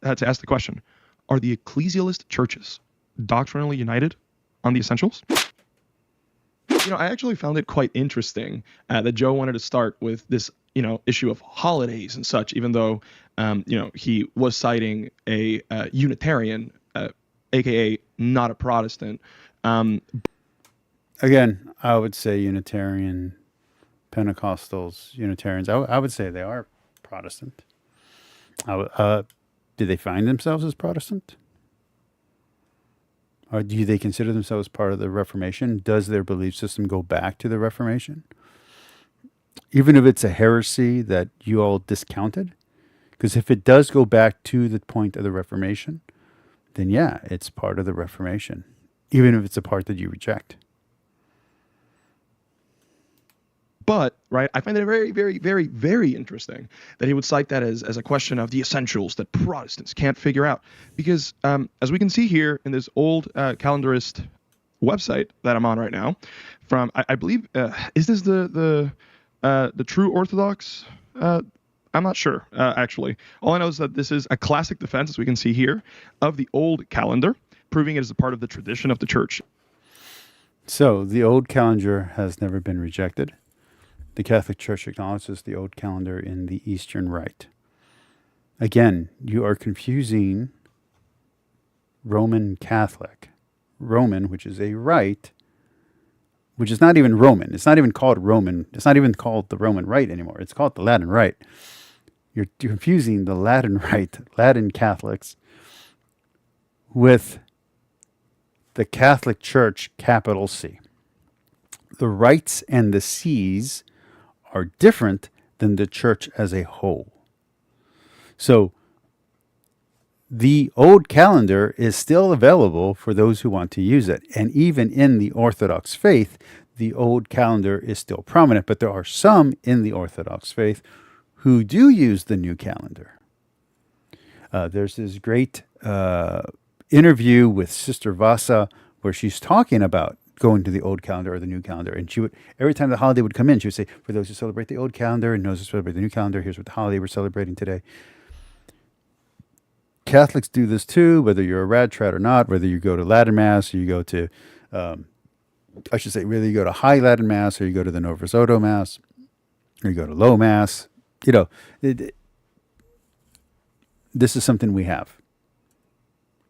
Speaker 3: you to ask the question, are the ecclesialist churches doctrinally united on the essentials? I actually found it quite interesting that Joe wanted to start with this, issue of holidays and such, even though, he was citing a Unitarian, aka not a Protestant.
Speaker 2: Again, I would say Unitarian, Pentecostals, Unitarians. I would say they are Protestant. Do they find themselves as Protestant? Or do they consider themselves part of the Reformation? Does their belief system go back to the Reformation? Even if it's a heresy that you all discounted? Because if it does go back to the point of the Reformation, then yeah, it's part of the Reformation. Even if it's a part that you reject.
Speaker 3: But, right, I find it very, very, very, very interesting that he would cite that as a question of the essentials that Protestants can't figure out. Because as we can see here in this old calendarist website that I'm on right now, from, I believe, is this the True Orthodox? I'm not sure, actually. All I know is that this is a classic defense, as we can see here, of the old calendar, proving it is a part of the tradition of the church.
Speaker 2: So the old calendar has never been rejected. The Catholic Church acknowledges the old calendar in the Eastern Rite. Again, you are confusing Roman Catholic. Roman, which is a rite, which is not even Roman. It's not even called Roman. It's not even called the Roman Rite anymore. It's called the Latin Rite. You're confusing the Latin Rite, Latin Catholics, with the Catholic Church, capital C. The rites and the C's are different than the church as a whole. So the old calendar is still available for those who want to use it. And even in the Orthodox faith, the old calendar is still prominent. But there are some in the Orthodox faith who do use the new calendar. There's this great interview with Sister Vasa where she's talking about going to the old calendar or the new calendar. And she would, every time the holiday would come in, she would say, for those who celebrate the old calendar and those who celebrate the new calendar, here's what the holiday we're celebrating today. Catholics do this too, whether you're a rad trad or not, whether you go to Latin Mass or you go to, whether you go to High Latin Mass or you go to the Novus Ordo Mass or you go to Low Mass. This is something we have.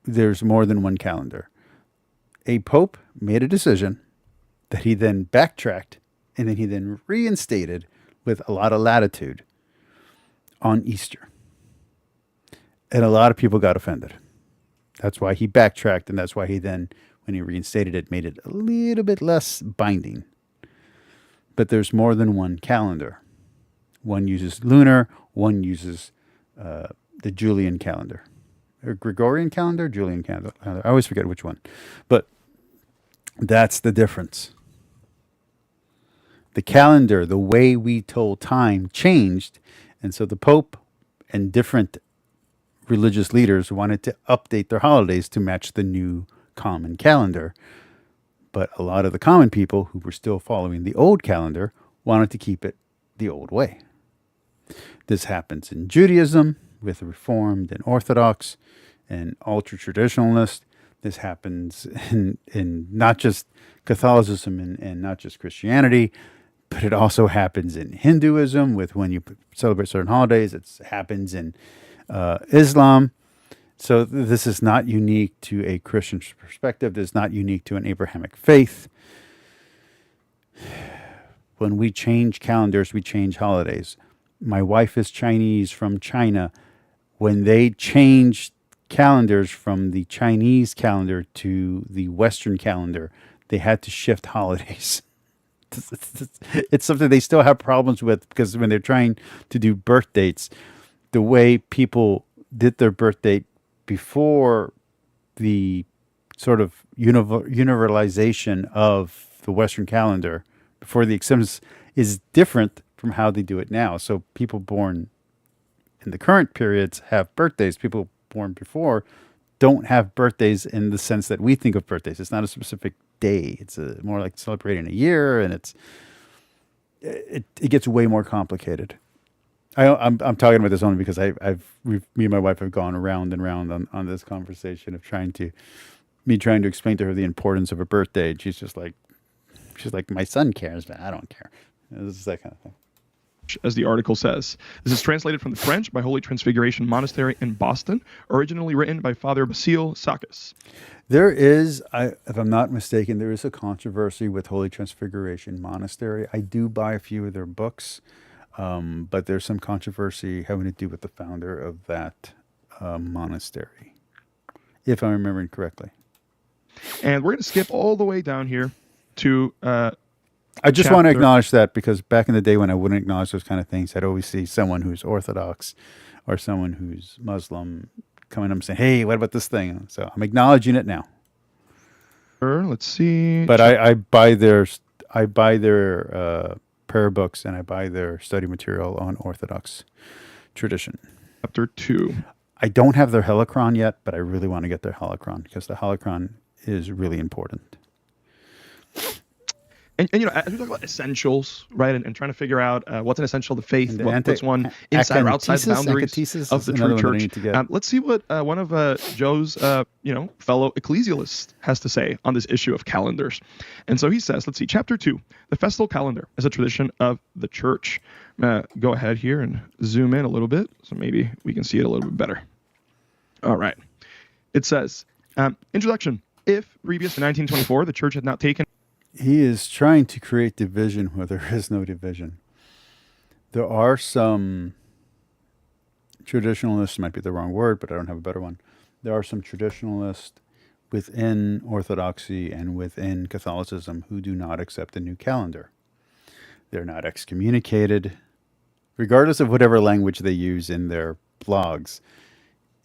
Speaker 2: There's more than one calendar. A pope made a decision that he then backtracked and then he then reinstated with a lot of latitude on Easter. And a lot of people got offended. That's why he backtracked, and that's why he then, when he reinstated it, made it a little bit less binding. But there's more than one calendar. One uses lunar, one uses the Julian calendar. Or Gregorian calendar, Julian calendar. I always forget which one. But that's the difference. The calendar, the way we told time, changed. And so the Pope and different religious leaders wanted to update their holidays to match the new common calendar. But a lot of the common people who were still following the old calendar wanted to keep it the old way. This happens in Judaism with Reformed and Orthodox and ultra-traditionalist. This happens in not just Catholicism and not just Christianity, but it also happens in Hinduism with when you celebrate certain holidays. It happens in Islam. So this is not unique to a Christian perspective. This is not unique to an Abrahamic faith. When we change calendars, we change holidays. My wife is Chinese from China. When they changed calendars from the Chinese calendar to the Western calendar, they had to shift holidays. It's something they still have problems with, because when they're trying to do birth dates, the way people did their birth date before the sort of universalization of the Western calendar, before the acceptance, is different from how they do it now. So people born in the current periods have birthdays. People born before don't have birthdays in the sense that we think of birthdays. It's not a specific day. It's more like celebrating a year, and it gets way more complicated. I'm talking about this only because me and my wife have gone round and round on this conversation of trying to explain to her the importance of a birthday. And she's like, my son cares, but I don't care. This is that kind of thing.
Speaker 3: As the article says. This is translated from the French by Holy Transfiguration Monastery in Boston, originally written by Father Basile Sakis.
Speaker 2: There is, if I'm not mistaken, there is a controversy with Holy Transfiguration Monastery. I do buy a few of their books, but there's some controversy having to do with the founder of that monastery, if I'm remembering correctly.
Speaker 3: And we're going to skip all the way down here to...
Speaker 2: I just want to acknowledge that, because back in the day when I wouldn't acknowledge those kind of things, I'd always see someone who's Orthodox or someone who's Muslim coming up and saying, hey, what about this thing? So I'm acknowledging it now.
Speaker 3: Let's see.
Speaker 2: But I buy their prayer books, and I buy their study material on Orthodox tradition.
Speaker 3: Chapter 2.
Speaker 2: I don't have their Helicron yet, but I really want to get their Helicron, because the Helicron is really important.
Speaker 3: And you know, as we talk about essentials, right, and trying to figure out what's an essential to faith, what puts one inside or outside the boundaries of the true church. Let's see what one of Joe's, fellow ecclesialists has to say on this issue of calendars. And so he says, let's see, chapter 2, the festal calendar is a tradition of the church. Go ahead here and zoom in a little bit, so maybe we can see it a little bit better. All right. It says, introduction. If previous to 1924, the church had not taken...
Speaker 2: He is trying to create division where there is no division. There are some traditionalists, might be the wrong word, but I don't have a better one. There are some traditionalists within Orthodoxy and within Catholicism who do not accept the new calendar. They're not excommunicated, regardless of whatever language they use in their blogs.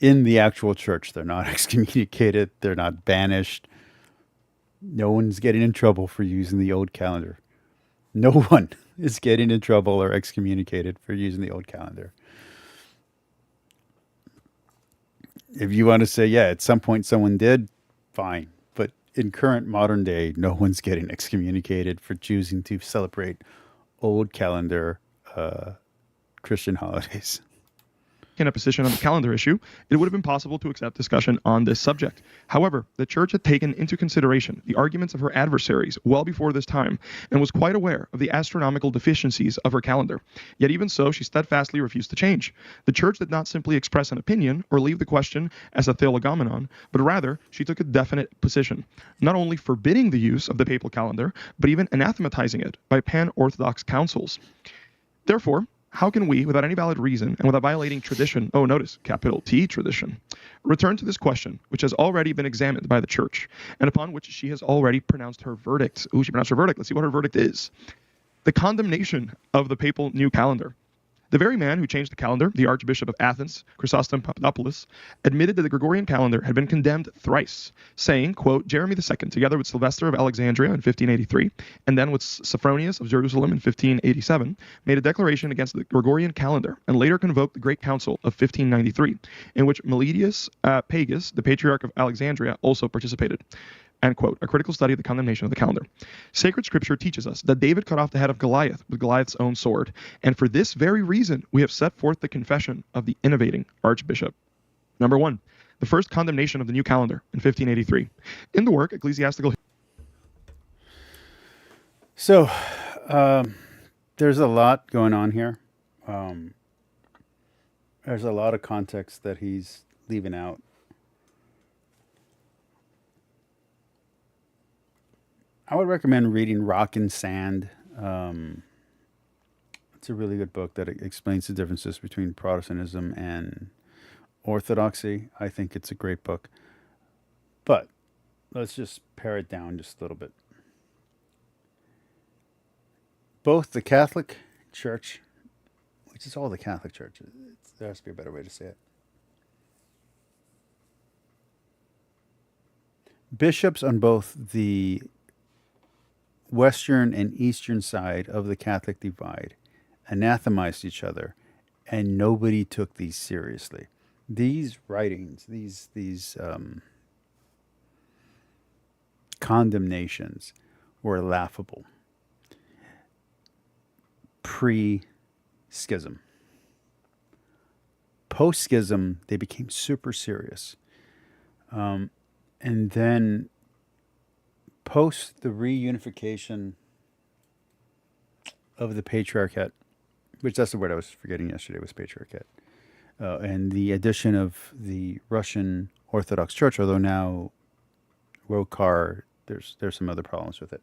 Speaker 2: In the actual church, they're not excommunicated, they're not banished. No one's getting in trouble for using the old calendar. No one is getting in trouble or excommunicated for using the old calendar. If you want to say, yeah, at some point someone did, fine. But in current modern day, no one's getting excommunicated for choosing to celebrate old calendar Christian holidays.
Speaker 3: In a position on the calendar issue, it would have been possible to accept discussion on this subject. However, the church had taken into consideration the arguments of her adversaries well before this time and was quite aware of the astronomical deficiencies of her calendar. Yet even so, she steadfastly refused to change. The church did not simply express an opinion or leave the question as a theologomenon, but rather she took a definite position, not only forbidding the use of the papal calendar, but even anathematizing it by pan-Orthodox councils. Therefore, how can we, without any valid reason and without violating tradition, notice, capital T tradition, return to this question, which has already been examined by the church, and upon which she has already pronounced her verdict. She pronounced her verdict. Let's see what her verdict is. The condemnation of the papal new calendar. The very man who changed the calendar, the Archbishop of Athens, Chrysostom Papadopoulos, admitted that the Gregorian calendar had been condemned thrice, saying, quote, Jeremy II, together with Sylvester of Alexandria in 1583, and then with Sophronius of Jerusalem in 1587, made a declaration against the Gregorian calendar, and later convoked the Great Council of 1593, in which Meletius Pagus, the Patriarch of Alexandria, also participated. End quote. A critical study of the condemnation of the calendar. Sacred scripture teaches us that David cut off the head of Goliath with Goliath's own sword, and for this very reason we have set forth the confession of the innovating archbishop. Number 1, the first condemnation of the new calendar in 1583. In the work Ecclesiastical.
Speaker 2: So there's a lot going on here. There's a lot of context that he's leaving out. I would recommend reading Rock and Sand. It's a really good book that explains the differences between Protestantism and Orthodoxy. I think it's a great book. But let's just pare it down just a little bit. Both the Catholic Church, which is all the Catholic Church, there has to be a better way to say it. Bishops on both the Western and Eastern side of the Catholic divide anathemized each other, and nobody took these seriously. These writings, these condemnations were laughable pre-schism. Post-schism, they became super serious. And then post the reunification of the Patriarchate, which that's the word I was forgetting yesterday was Patriarchate, and the addition of the Russian Orthodox Church, although now Rokar, there's some other problems with it.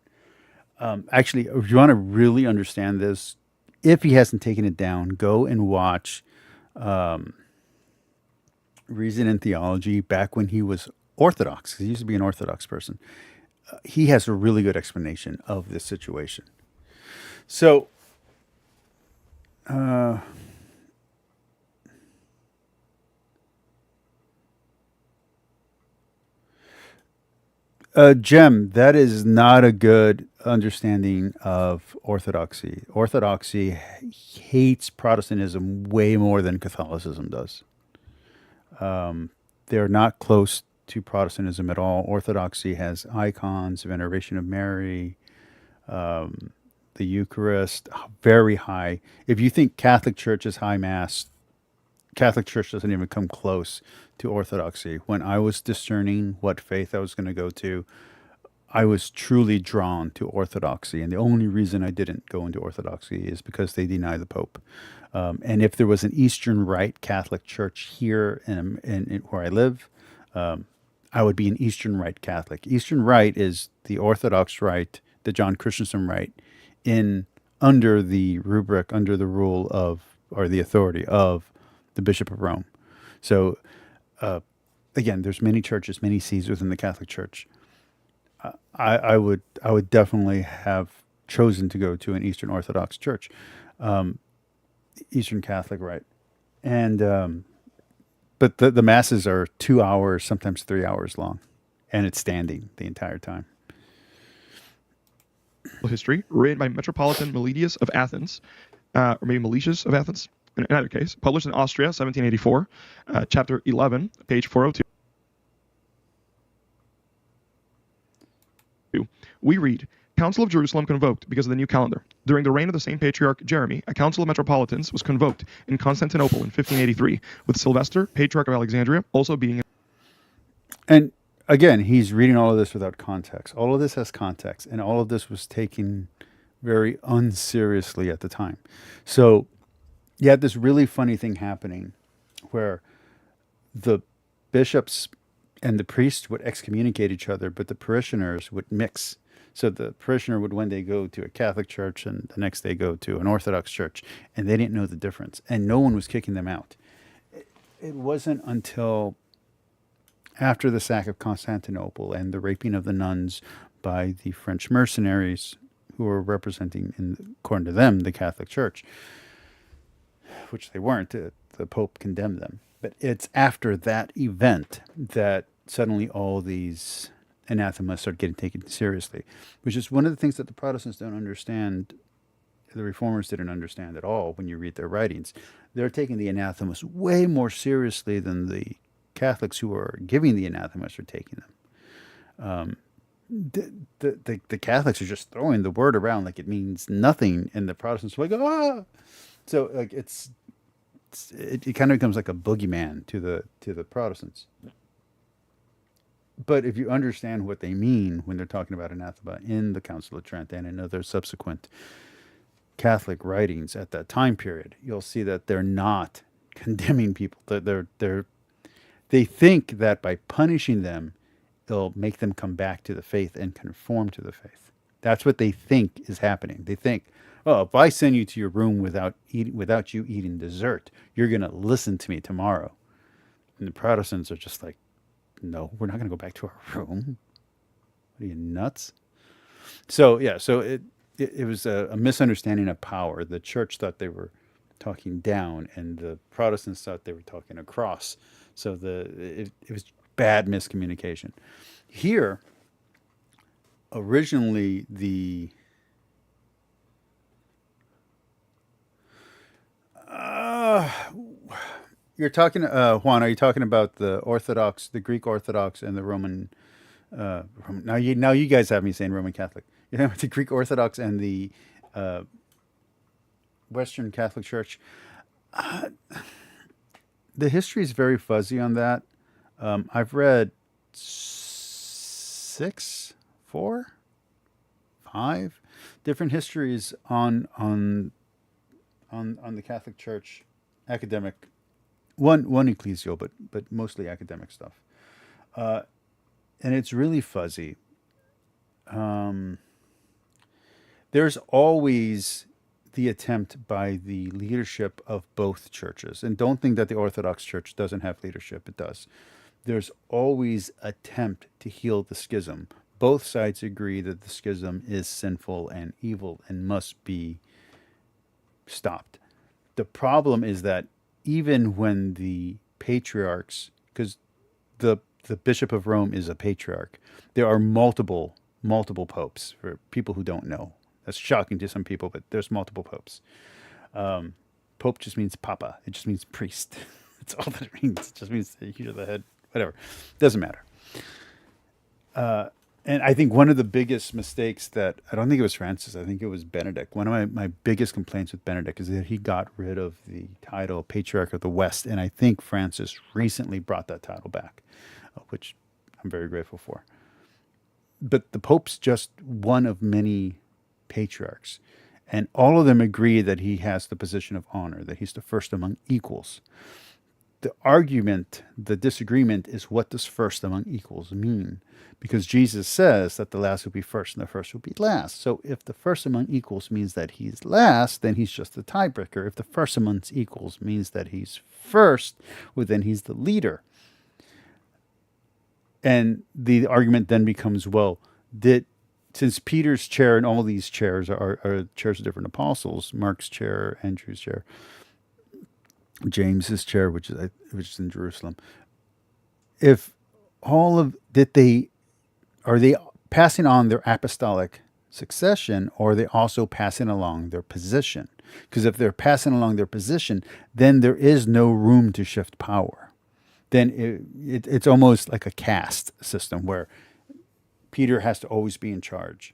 Speaker 2: Actually, if you want to really understand this, if he hasn't taken it down, go and watch Reason and Theology back when he was Orthodox, because he used to be an Orthodox person. He has a really good explanation of this situation. So, Jem, that is not a good understanding of Orthodoxy. Orthodoxy hates Protestantism way more than Catholicism does. They're not close to Protestantism at all. Orthodoxy has icons, veneration of Mary, the Eucharist, very high. If you think Catholic Church is high mass, Catholic Church doesn't even come close to Orthodoxy. When I was discerning what faith I was going to go to, I was truly drawn to Orthodoxy. And the only reason I didn't go into Orthodoxy is because they deny the Pope. And if there was an Eastern Rite Catholic Church here in where I live, I would be an Eastern Rite Catholic. Eastern Rite is the Orthodox Rite, the John Christensen Rite, under the rubric, under the rule of, or the authority of the Bishop of Rome. So, again, there's many churches, many sees within the Catholic Church. I would definitely have chosen to go to an Eastern Orthodox church, Eastern Catholic Rite, and but the masses are 2 hours, sometimes 3 hours long, and it's standing the entire time.
Speaker 3: History written by Metropolitan Meletius of Athens, or maybe Meletius of Athens. In either case, published in Austria, 1784, chapter 11, page 402. We read, Council of Jerusalem convoked because of the new calendar. During the reign of the same patriarch Jeremy, a council of metropolitans was convoked in Constantinople in 1583, with Sylvester, Patriarch of Alexandria, also being...
Speaker 2: And again, he's reading all of this without context. All of this has context, and all of this was taken very unseriously at the time. So you had this really funny thing happening where the bishops and the priests would excommunicate each other, but the parishioners would mix. So the parishioner would one day go to a Catholic church and the next day go to an Orthodox church, and they didn't know the difference, and no one was kicking them out. It wasn't until after the sack of Constantinople and the raping of the nuns by the French mercenaries who were representing, according to them, the Catholic Church, which they weren't. The Pope condemned them. But it's after that event that suddenly all these anathemas start getting taken seriously, which is one of the things that the Protestants don't understand. The Reformers didn't understand at all when you read their writings. They're taking the anathemas way more seriously than the Catholics who are giving the anathemas are taking them. The Catholics are just throwing the word around like it means nothing, and the Protestants are like, ah! So like it kind of becomes like a boogeyman to the Protestants. But if you understand what they mean when they're talking about anathema in the Council of Trent and in other subsequent Catholic writings at that time period, you'll see that they're not condemning people. They think that by punishing them, it'll make them come back to the faith and conform to the faith. That's what they think is happening. They think, oh, if I send you to your room without you eating dessert, you're going to listen to me tomorrow. And the Protestants are just like, no, we're not going to go back to our room. What are you, nuts? So, yeah, so it was a misunderstanding of power. The church thought they were talking down, and the Protestants thought they were talking across. So it was bad miscommunication. Here, originally you're talking, Juan, are you talking about the Orthodox, the Greek Orthodox, and the Roman? Now you guys have me saying Roman Catholic. You're talking about the Greek Orthodox and the Western Catholic Church. The history is very fuzzy on that. I've read 5 different histories on the Catholic Church, academic, one ecclesial, but mostly academic stuff, and it's really fuzzy. There's always the attempt by the leadership of both churches, and don't think that the Orthodox Church doesn't have leadership. It does. There's always attempt to heal the schism. Both sides agree that the schism is sinful and evil and must be stopped. The problem is that even when the patriarchs, because the Bishop of Rome is a patriarch, there are multiple popes. For people who don't know, that's shocking to some people, but there's multiple popes. Pope just means papa. It just means priest. That's all that it means. It just means you're the head. Whatever. Doesn't matter. And I think one of the biggest mistakes that, I don't think it was Francis, I think it was Benedict. One of my biggest complaints with Benedict is that he got rid of the title Patriarch of the West. And I think Francis recently brought that title back, which I'm very grateful for. But the Pope's just one of many patriarchs. And all of them agree that he has the position of honor, that he's the first among equals. The argument, the disagreement is, what does first among equals mean? Because Jesus says that the last will be first and the first will be last. So if the first among equals means that he's last, then he's just the tiebreaker. If the first amongst equals means that he's first, well, then he's the leader. And the argument then becomes, well, since Peter's chair and all these chairs are chairs of different apostles, Mark's chair, Andrew's chair, James's chair, which is in Jerusalem. If all of that, are they passing on their apostolic succession, or are they also passing along their position? Because if they're passing along their position, then there is no room to shift power. Then it's almost like a caste system where Peter has to always be in charge.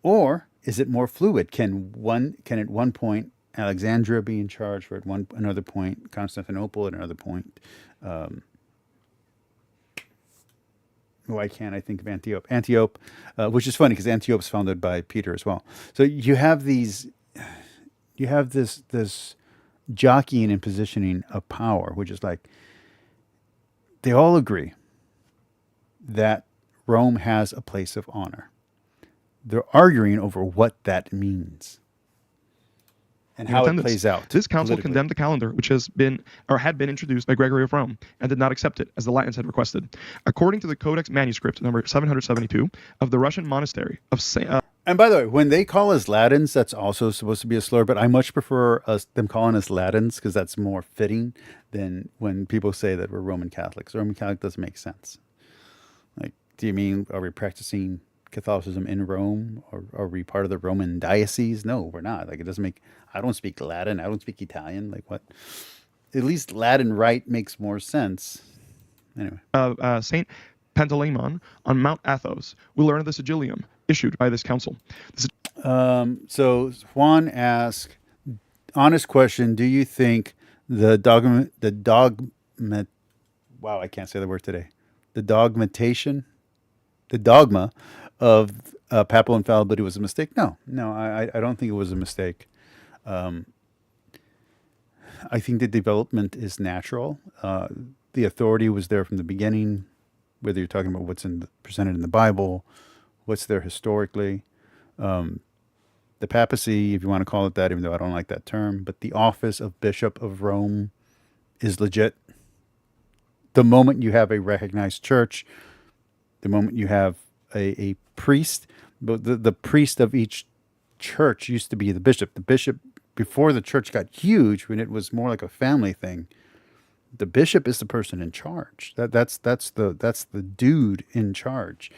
Speaker 2: Or is it more fluid? Can at one point Alexandria be in charge, or at another point Constantinople, at another point why can't I think of Antioch? Antioch, which is funny because Antioch is founded by Peter as well. So you have this jockeying and positioning of power, which is like, they all agree that Rome has a place of honor. They're arguing over what that means. and
Speaker 3: in
Speaker 2: how it
Speaker 3: attendance.
Speaker 2: plays out.
Speaker 3: This council
Speaker 2: politically.
Speaker 3: condemned the calendar, which had been introduced by Gregory of Rome, and did not accept it, as the Latins had requested. According to the Codex Manuscript number 772 of the Russian monastery of
Speaker 2: And by the way, when they call us Latins, that's also supposed to be a slur, but I much prefer them calling us Latins because that's more fitting than when people say that we're Roman Catholics. Roman Catholic doesn't make sense. Like, do you mean, are we practicing Catholicism in Rome, or are we part of the Roman diocese? No, we're not. Like, it doesn't make, I don't speak Latin. I don't speak Italian. Like, what? At least Latin right makes more sense. Anyway.
Speaker 3: Saint Pantaleimon on Mount Athos. We learn of the sigillium issued by this council.
Speaker 2: So Juan asked, honest question, do you think the dogma, wow, I can't say the word today. The dogma of papal infallibility was a mistake? No, I don't think it was a mistake. I think the development is natural. The authority was there from the beginning, whether you're talking about what's presented in the Bible, what's there historically. The papacy, if you want to call it that, even though I don't like that term, but the office of Bishop of Rome is legit. The moment you have a recognized church, the moment you have a priest, but the priest of each church used to be the bishop. The bishop, before the church got huge, when it was more like a family thing, the bishop is the person in charge. That's the dude in charge.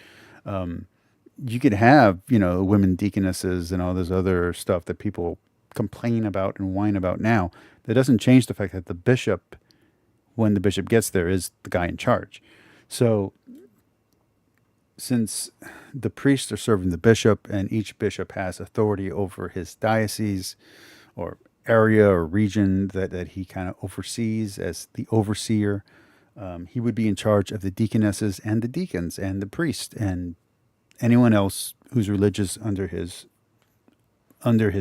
Speaker 2: You could have, women deaconesses and all this other stuff that people complain about and whine about now. That doesn't change the fact that the bishop, when the bishop gets there, is the guy in charge. So since the priests are serving the bishop and each bishop has authority over his diocese or area or region that he kind of oversees as the overseer, he would be in charge of the deaconesses and the deacons and the priest and anyone else who's religious under his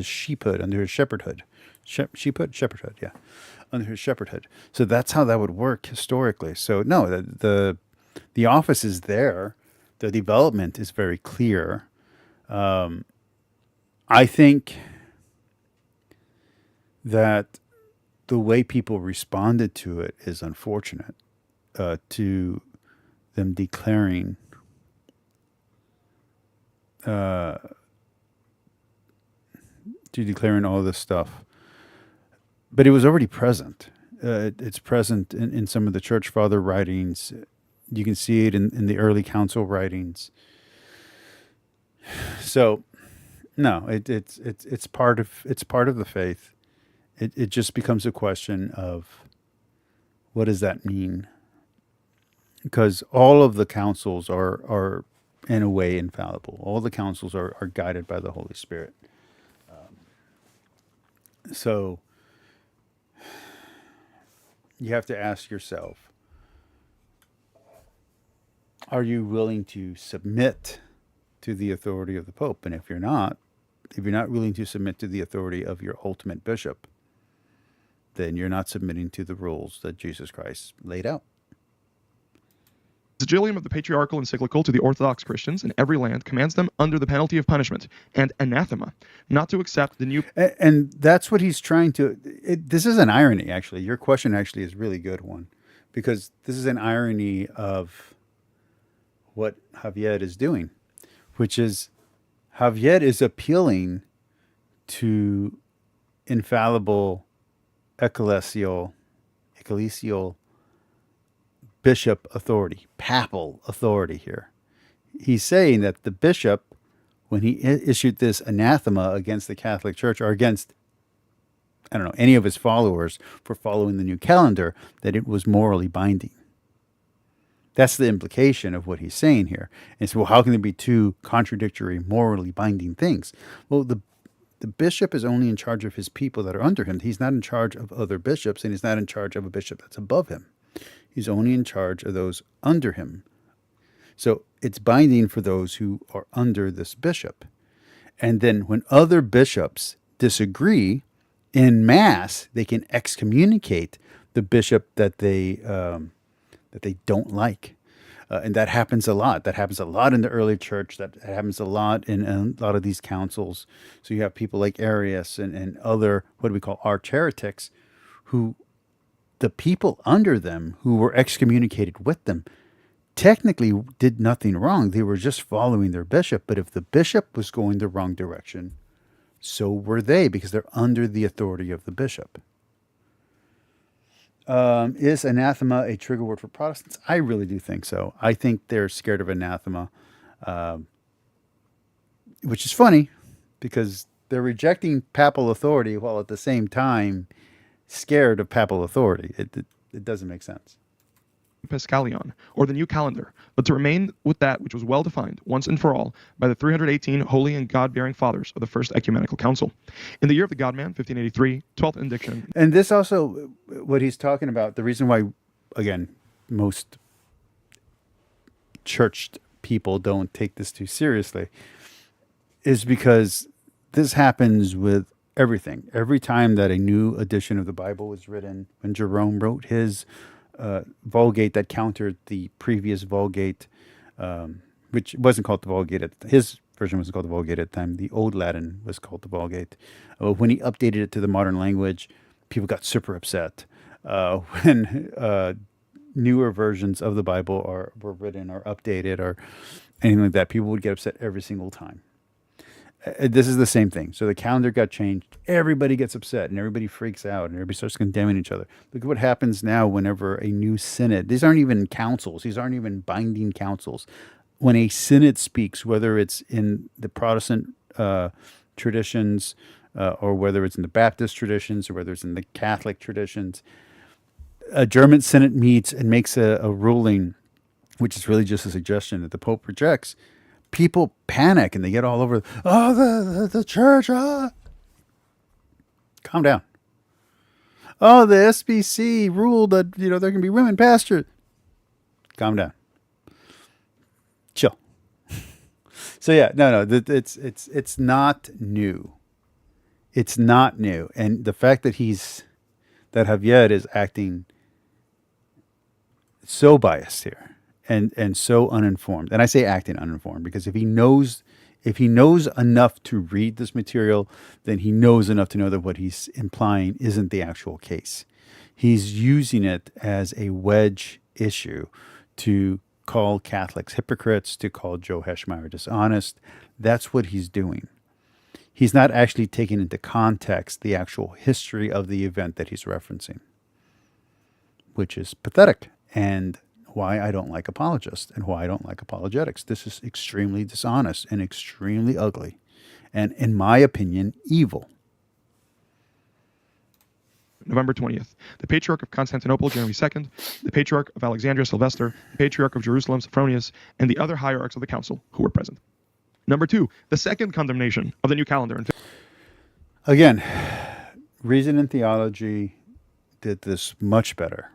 Speaker 2: sheephood, under his shepherdhood. Shepherdhood, yeah. Under his shepherdhood. So that's how that would work historically. So no, the office is there. The development is very clear. I think that the way people responded to it is unfortunate, to them declaring all this stuff. But it was already present. It's present in some of the church father writings. You can see it in the early council writings. So, no, it's part of the faith. It just becomes a question of what does that mean? Because all of the councils are in a way infallible. All the councils are guided by the Holy Spirit. So you have to ask yourself, are you willing to submit to the authority of the Pope? And if you're not willing to submit to the authority of your ultimate bishop, then you're not submitting to the rules that Jesus Christ laid out.
Speaker 3: The sigillium of the patriarchal encyclical to the Orthodox Christians in every land commands them under the penalty of punishment and anathema not to accept the new...
Speaker 2: And that's what he's trying to... This is an irony, actually. Your question actually is a really good one, because this is an irony of what Javier is doing, which is Javier is appealing to infallible ecclesial bishop authority, papal authority here. He's saying that the bishop, when he issued this anathema against the Catholic Church or against, any of his followers for following the new calendar, that it was morally binding. That's the implication of what he's saying here. And so, well, how can there be two contradictory, morally binding things? Well, the bishop is only in charge of his people that are under him. He's not in charge of other bishops, and he's not in charge of a bishop that's above him. He's only in charge of those under him. So it's binding for those who are under this bishop. And then when other bishops disagree, in mass, they can excommunicate the bishop that they don't like. And that happens a lot. That happens a lot in the early church. That happens a lot in a lot of these councils. So you have people like Arius and other, what do we call, arch heretics, who the people under them who were excommunicated with them technically did nothing wrong. They were just following their bishop. But if the bishop was going the wrong direction, so were they, because they're under the authority of the bishop. Is anathema a trigger word for Protestants? I really do think so. I think they're scared of anathema, which is funny because they're rejecting papal authority while at the same time scared of papal authority. It doesn't make sense.
Speaker 3: Pescalion, or the new calendar, but to remain with that which was well defined once and for all by the 318 holy and God-bearing fathers of the First Ecumenical Council. In the year of the God-man, 1583, 12th indiction.
Speaker 2: And this also, what he's talking about, the reason why, again, most churched people don't take this too seriously is because this happens with everything. Every time that a new edition of the Bible was written, when Jerome wrote his Vulgate that countered the previous Vulgate, which wasn't called the Vulgate. His version wasn't called the Vulgate at the time. The Old Latin was called the Vulgate. When he updated it to the modern language, people got super upset. When newer versions of the Bible were written or updated or anything like that, people would get upset every single time. This is the same thing. So the calendar got changed. Everybody gets upset and everybody freaks out and everybody starts condemning each other. Look at what happens now whenever a new synod, these aren't even councils. These aren't even binding councils. When a synod speaks, whether it's in the Protestant traditions or whether it's in the Baptist traditions or whether it's in the Catholic traditions, a German synod meets and makes a ruling, which is really just a suggestion that the Pope rejects. People panic and they get all over, the church, Calm down. Oh, the SBC ruled that, there can be women pastors. Calm down. Chill. So yeah, no, it's not new. It's not new. And the fact that Javier is acting so biased here. And so uninformed. And I say acting uninformed because if he knows enough to read this material, then he knows enough to know that what he's implying isn't the actual case. He's using it as a wedge issue to call Catholics hypocrites, to call Joe Heschmeyer dishonest. That's what he's doing. He's not actually taking into context the actual history of the event that he's referencing, which is pathetic. And why I don't like apologists and why I don't like apologetics. This is extremely dishonest and extremely ugly. And in my opinion, evil.
Speaker 3: November 20th, the Patriarch of Constantinople, Jeremy II, the Patriarch of Alexandria, Sylvester, the Patriarch of Jerusalem, Sophronius, and the other hierarchs of the council who were present. Number 2, the second condemnation of the new calendar.
Speaker 2: Again, Reason and Theology did this much better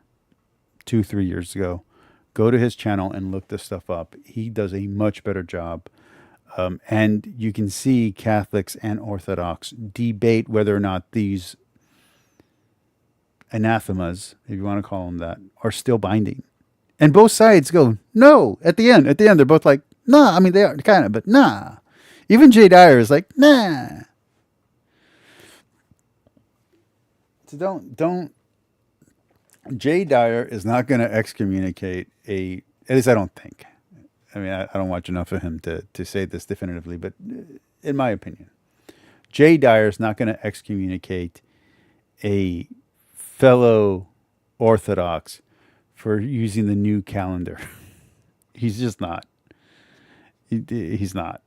Speaker 2: 2-3 years ago. Go to his channel and look this stuff up. He does a much better job. And you can see Catholics and Orthodox debate whether or not these anathemas, if you want to call them that, are still binding. And both sides go, no, at the end, they're both like, nah. I mean, they are kind of, but nah. Even Jay Dyer is like, nah. So don't. Jay Dyer is not going to excommunicate at least I don't think. I mean, I don't watch enough of him to say this definitively, but in my opinion, Jay Dyer is not going to excommunicate a fellow Orthodox for using the new calendar. He's just not. He's not.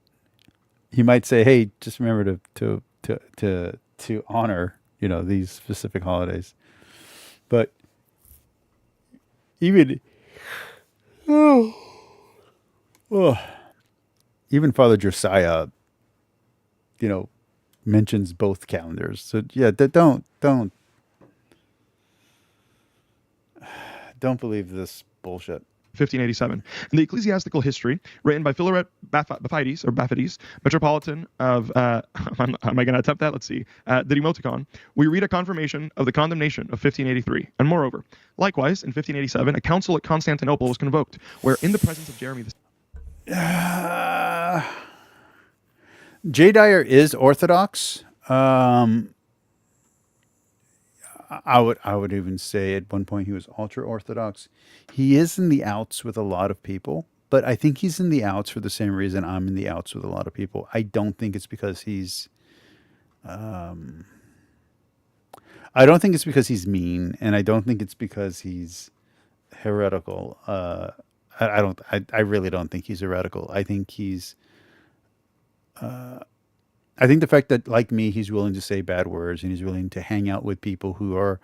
Speaker 2: He might say, "Hey, just remember to honor, these specific holidays," but even Father Josiah, mentions both calendars. So yeah, don't believe this bullshit.
Speaker 3: 1587. In the ecclesiastical history written by Philaret Baphides, Metropolitan of, am I going to attempt that? Let's see, the Demoticon, we read a confirmation of the condemnation of 1583. And moreover, likewise, in 1587, a council at Constantinople was convoked, where in the presence of Jeremy
Speaker 2: J. Dyer is Orthodox. I would even say at one point he was ultra Orthodox. He is in the outs with a lot of people, but I think he's in the outs for the same reason I'm in the outs with a lot of people. I don't think it's because he's, I don't think it's because he's mean, and I don't think it's because he's heretical. I really don't think he's heretical. I think he's, I think the fact that, like me, he's willing to say bad words and he's willing to hang out with people who are,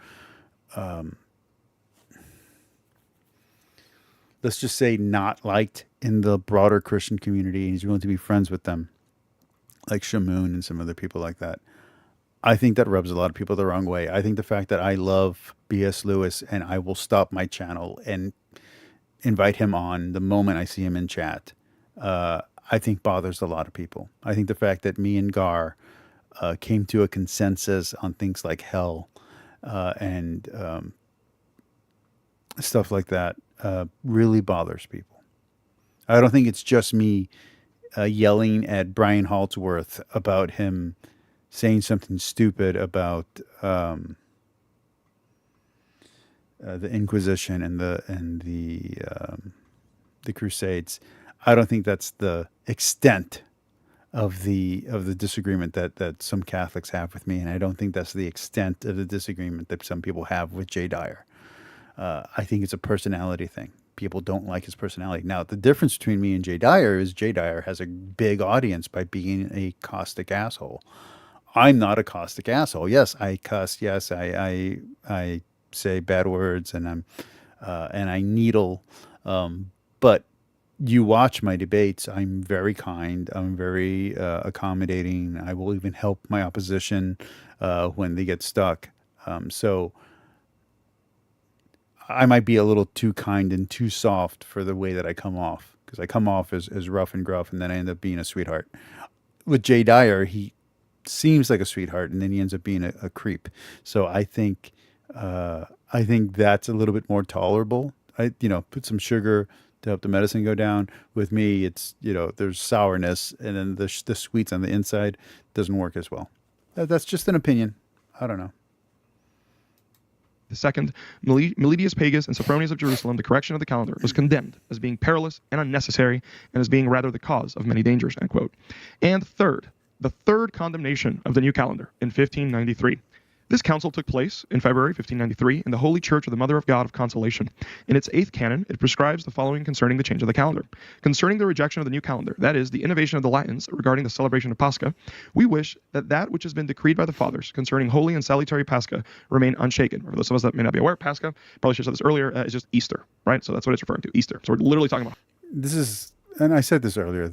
Speaker 2: let's just say, not liked in the broader Christian community, and he's willing to be friends with them, like Shamoon and some other people like that. I think that rubs a lot of people the wrong way. I think the fact that I love B.S. Lewis and I will stop my channel and invite him on the moment I see him in chat, I think bothers a lot of people. I think the fact that me and Gar came to a consensus on things like hell and stuff like that really bothers people. I don't think it's just me yelling at Brian Haltsworth about him saying something stupid about the Inquisition and the Crusades. I don't think that's the extent of the disagreement that some Catholics have with me, and I don't think that's the extent of the disagreement that some people have with J. Dyer. I think it's a personality thing. People don't like his personality. Now, the difference between me and J. Dyer is J. Dyer has a big audience by being a caustic asshole. I'm not a caustic asshole. Yes, I cuss. Yes, I say bad words, and I needle, but you watch my debates. I'm very kind. I'm very accommodating. I will even help my opposition when they get stuck. So I might be a little too kind and too soft for the way that I come off, because I come off as rough and gruff, and then I end up being a sweetheart. With J. Dyer, he seems like a sweetheart, and then he ends up being a creep. So I think that's a little bit more tolerable. Put some sugar to help the medicine go down. With me, it's, there's sourness, and then the sweets on the inside doesn't work as well. That's just an opinion. I don't know.
Speaker 3: The second, Meletius Pagus and Sophronius of Jerusalem, the correction of the calendar, was condemned as being perilous and unnecessary, and as being rather the cause of many dangers, end quote. And third, the third condemnation of the new calendar in 1593. This council took place in February 1593 in the Holy Church of the Mother of God of Consolation. In its 8th canon, it prescribes the following concerning the change of the calendar. Concerning the rejection of the new calendar, that is, the innovation of the Latins regarding the celebration of Pascha, we wish that which has been decreed by the Fathers concerning holy and salutary Pascha remain unshaken. For those of us that may not be aware, Pascha, probably should have said this earlier, is just Easter, right? So that's what it's referring to, Easter. So we're literally talking about.
Speaker 2: This is, and I said this earlier,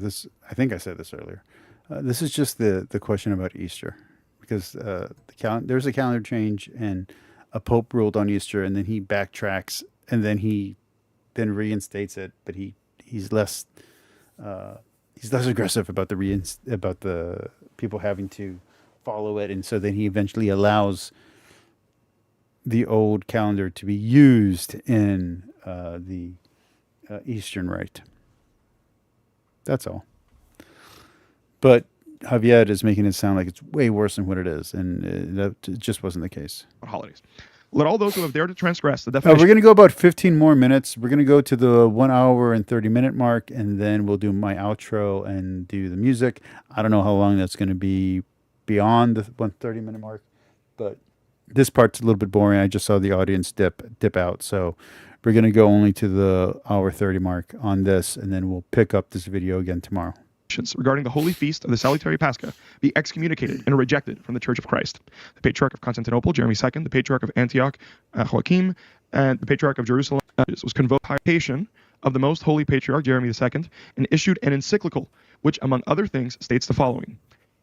Speaker 2: I think I said this earlier. This is just the question about Easter. Because there's a calendar change, and a pope ruled on Easter, and then he backtracks, and then he reinstates it, but he's less aggressive about the people having to follow it, and so then he eventually allows the old calendar to be used in the Eastern Rite. That's all. But Javier is making it sound like it's way worse than what it is, and that just wasn't the case.
Speaker 3: Holidays. Let all those who have dared to transgress the definition.
Speaker 2: We're going to go about 15 more minutes. We're going to go to the 1 hour and 30 minute mark, and then we'll do my outro and do the music. I don't know how long that's going to be beyond the 130 minute mark, but this part's a little bit boring. I just saw the audience dip out, so we're going to go only to the hour 30 mark on this, and then we'll pick up this video again tomorrow.
Speaker 3: Regarding the holy feast of the salutary Pascha be excommunicated and rejected from the Church of Christ. The Patriarch of Constantinople, Jeremy II, the Patriarch of Antioch, Joachim, and the Patriarch of Jerusalem was convoked by patron of the Most Holy Patriarch, Jeremy II, and issued an encyclical, which, among other things, states the following.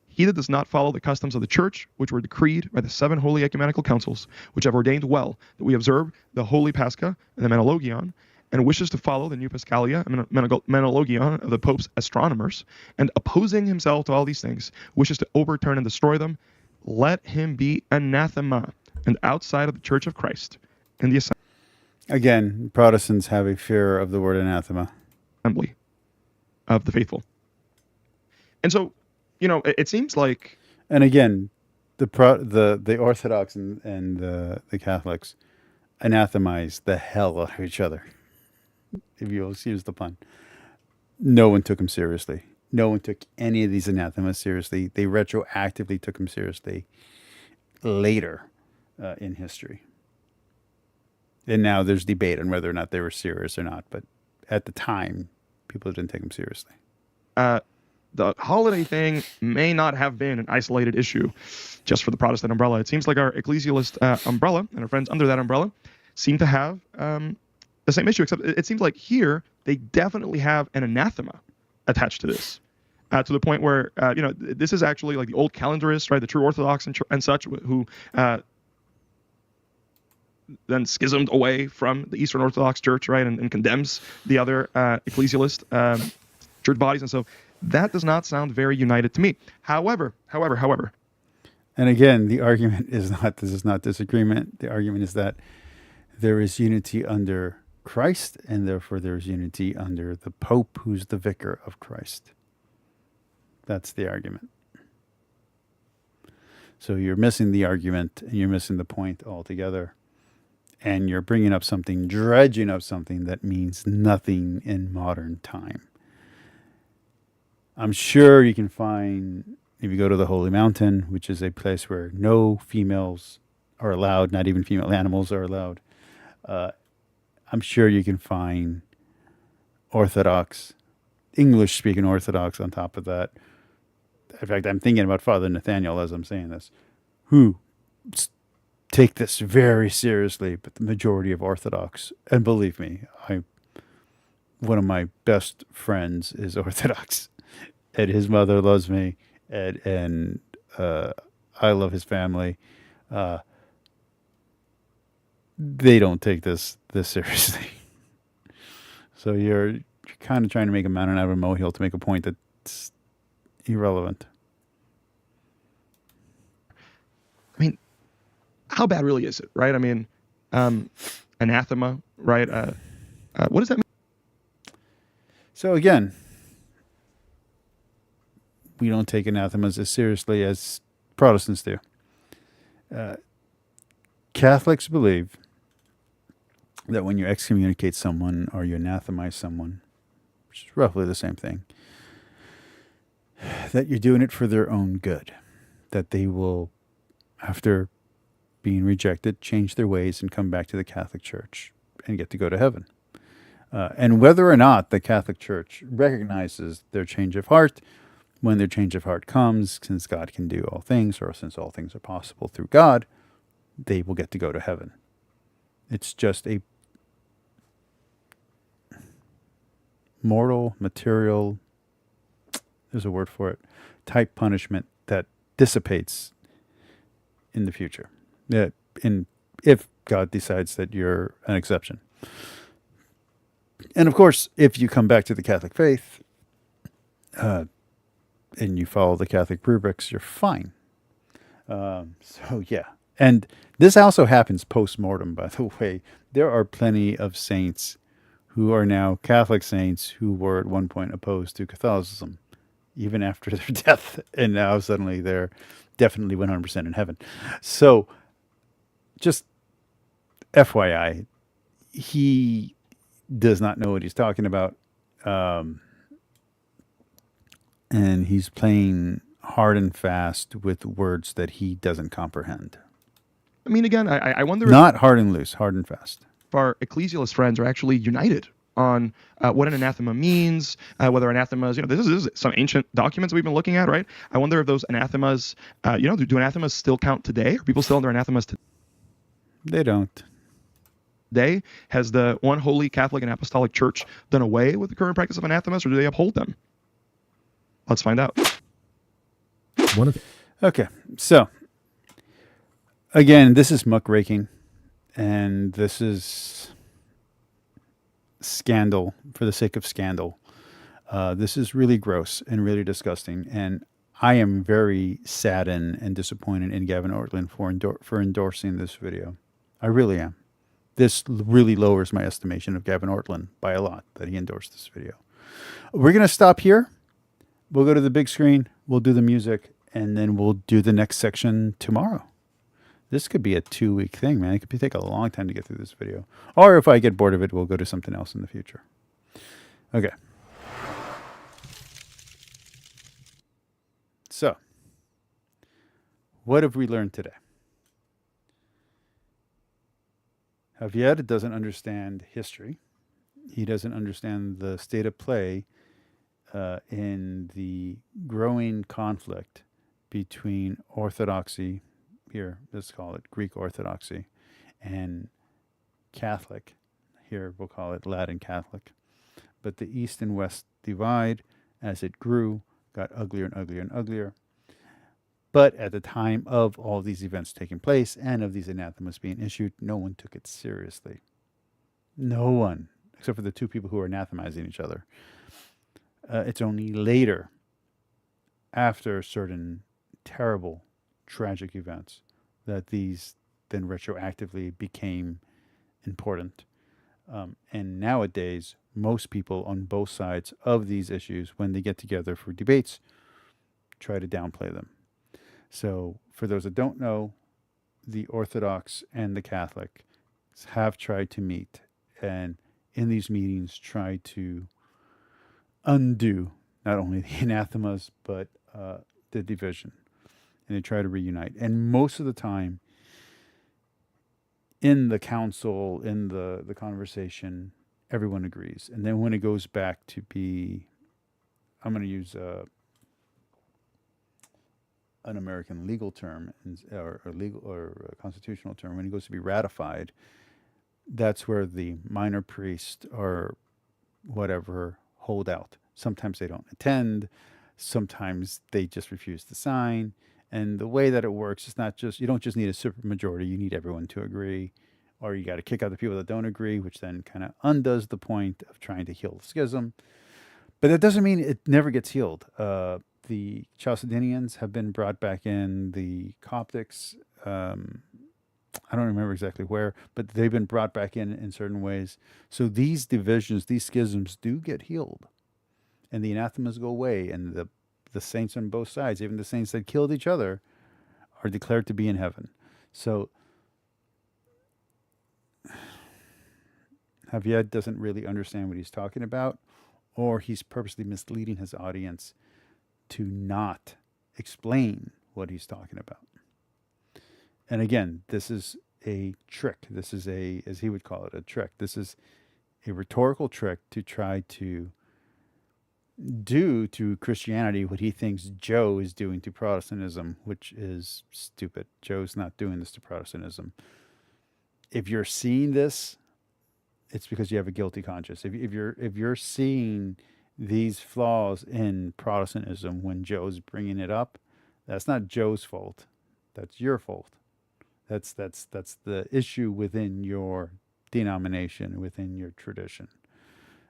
Speaker 3: He that does not follow the customs of the Church, which were decreed by the 7 holy ecumenical councils, which have ordained well that we observe the holy Pascha and the Menologion, and wishes to follow the new Pascalia and Menologia of the Pope's astronomers, and opposing himself to all these things, wishes to overturn and destroy them, let him be anathema and outside of the Church of Christ in the
Speaker 2: Again, Protestants have a fear of the word anathema.
Speaker 3: assembly of the faithful. And so, it seems like...
Speaker 2: And again, the Orthodox and the Catholics anathemize the hell out of each other, if you'll excuse the pun. No one took them seriously. No one took any of these anathemas seriously. They retroactively took them seriously later in history. And now there's debate on whether or not they were serious or not. But at the time, people didn't take them seriously.
Speaker 3: The holiday thing may not have been an isolated issue just for the Protestant umbrella. It seems like our ecclesialist umbrella and our friends under that umbrella seem to have the same issue, except it seems like here they definitely have an anathema attached to this, to the point where, this is actually like the old calendarists, right, the true Orthodox and such, who then schismed away from the Eastern Orthodox Church, right, and condemns the other ecclesialist church bodies. And so that does not sound very united to me. However.
Speaker 2: And again, the argument is not, this is not disagreement. The argument is that there is unity under Christ, and therefore there is unity under the Pope, who's the vicar of Christ. That's the argument. So you're missing the argument, and you're missing the point altogether. And you're bringing up something, dredging up something that means nothing in modern time. I'm sure you can find, if you go to the Holy Mountain, which is a place where no females are allowed, not even female animals are allowed, I'm sure you can find Orthodox, English-speaking Orthodox on top of that. In fact, I'm thinking about Father Nathaniel as I'm saying this, who take this very seriously, but the majority of Orthodox, and believe me, one of my best friends is Orthodox, and his mother loves me, and I love his family. They don't take this seriously. So you're kind of trying to make a mountain out of a molehill to make a point that's irrelevant.
Speaker 3: I mean, how bad really is it, right? I mean, anathema, right? What does that mean?
Speaker 2: So again, we don't take anathemas as seriously as Protestants do. Catholics believe that when you excommunicate someone or you anathemize someone, which is roughly the same thing, that you're doing it for their own good, that they will, after being rejected, change their ways and come back to the Catholic Church and get to go to heaven. And whether or not the Catholic Church recognizes their change of heart, when their change of heart comes, since God can do all things, or since all things are possible through God, they will get to go to heaven. It's just a mortal, material, there's a word for it, type punishment that dissipates in the future. If God decides that you're an exception. And of course, if you come back to the Catholic faith, and you follow the Catholic rubrics, you're fine. So yeah. And this also happens post-mortem, by the way. There are plenty of saints who are now Catholic saints who were at one point opposed to Catholicism, even after their death. And now suddenly they're definitely 100% in heaven. So just FYI, he does not know what he's talking about. And he's playing hard and fast with words that he doesn't comprehend.
Speaker 3: I mean, again, I wonder
Speaker 2: Not hard and loose, hard and fast.
Speaker 3: if our ecclesialist friends are actually united on what an anathema means, whether anathemas, this is some ancient documents we've been looking at, right? I wonder if those anathemas, do anathemas still count today? Are people still under anathemas today?
Speaker 2: They don't.
Speaker 3: Has the one holy Catholic and Apostolic Church done away with the current practice of anathemas, or do they uphold them? Let's find out.
Speaker 2: Okay, so again, this is muckraking, and this is scandal for the sake of scandal. This is really gross and really disgusting, and I am very saddened and disappointed in Gavin Ortlund for endorsing this video. I really am. This really lowers my estimation of Gavin Ortlund by a lot that he endorsed this video. We're going to stop here. We'll go to the big screen. We'll do the music, and then we'll do the next section tomorrow. This could be a 2-week thing, man. It could take a long time to get through this video. Or if I get bored of it, we'll go to something else in the future. Okay. So, what have we learned today? Javier doesn't understand history. He doesn't understand the state of play in the growing conflict between Orthodoxy, here, let's call it Greek Orthodoxy, and Catholic, here we'll call it Latin Catholic. But the East and West divide, as it grew, got uglier and uglier and uglier. But at the time of all these events taking place and of these anathemas being issued, no one took it seriously. No one, except for the two people who were anathemizing each other. It's only later, after certain terrible, tragic events, that these then retroactively became important. And nowadays, most people on both sides of these issues, when they get together for debates, try to downplay them. So for those that don't know, the Orthodox and the Catholic have tried to meet, and in these meetings try to undo not only the anathemas, but the division. And they try to reunite. And most of the time, in the council, in the conversation, everyone agrees. And then when it goes back to be, I'm going to use an American legal term or legal or a constitutional term, when it goes to be ratified, that's where the minor priest or whatever hold out. Sometimes they don't attend. Sometimes they just refuse to sign. And the way that it works, it's not just, you don't just need a supermajority, you need everyone to agree, or you got to kick out the people that don't agree, which then kind of undoes the point of trying to heal the schism. But that doesn't mean it never gets healed. The Chalcedonians have been brought back in, the Coptics, I don't remember exactly where, but they've been brought back in certain ways. So these divisions, these schisms do get healed. And the anathemas go away, and the saints on both sides, even the saints that killed each other, are declared to be in heaven. So Javier doesn't really understand what he's talking about, or he's purposely misleading his audience to not explain what he's talking about. And again, this is a trick. This is a, as he would call it, a trick. This is a rhetorical trick to try to do to Christianity what he thinks Joe is doing to Protestantism, which is stupid. Joe's not doing this to Protestantism. If you're seeing this, it's because you have a guilty conscience. If you're seeing these flaws in Protestantism when Joe's bringing it up, that's not Joe's fault. That's your fault. That's the issue within your denomination, within your tradition.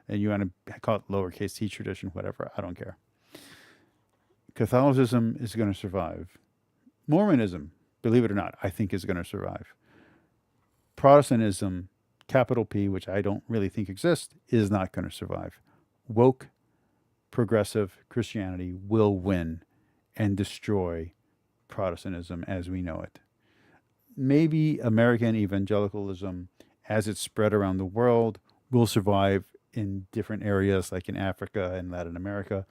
Speaker 2: And you want to call it lowercase t tradition, whatever, I don't care. Catholicism is going to survive. Mormonism, believe it or not, I think is going to survive. Protestantism, capital P, which I don't really think exists, is not going to survive. Woke, progressive Christianity will win and destroy Protestantism as we know it. Maybe American evangelicalism, as it's spread around the world, will survive in different areas like in Africa and Latin America,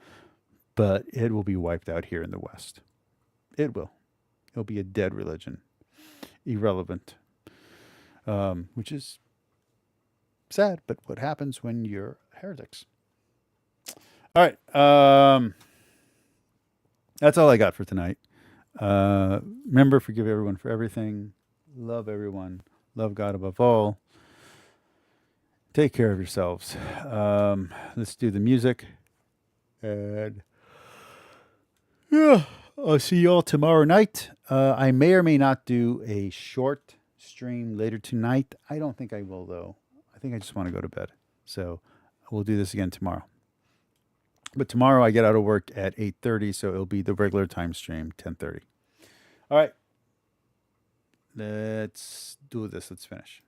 Speaker 2: but it will be wiped out here in the West. It will. It'll be a dead religion, irrelevant, which is sad, but what happens when you're heretics? All right. That's all I got for tonight. Remember, forgive everyone for everything. Love everyone. Love God above all. Take care of yourselves. Let's do the music. And yeah, I'll see you all tomorrow night. I may or may not do a short stream later tonight. I don't think I will, though. I think I just want to go to bed. So we'll do this again tomorrow. But tomorrow I get out of work at 8:30, so it'll be the regular time stream, 10:30. All right. Let's do this. Let's finish.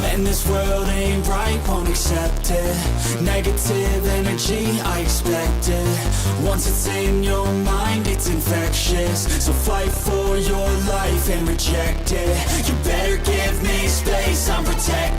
Speaker 1: And this world ain't right, won't accept it. Negative energy, I expect it. Once it's in your mind, it's infectious. So fight for your life and reject it. You better give me space, I'm protected.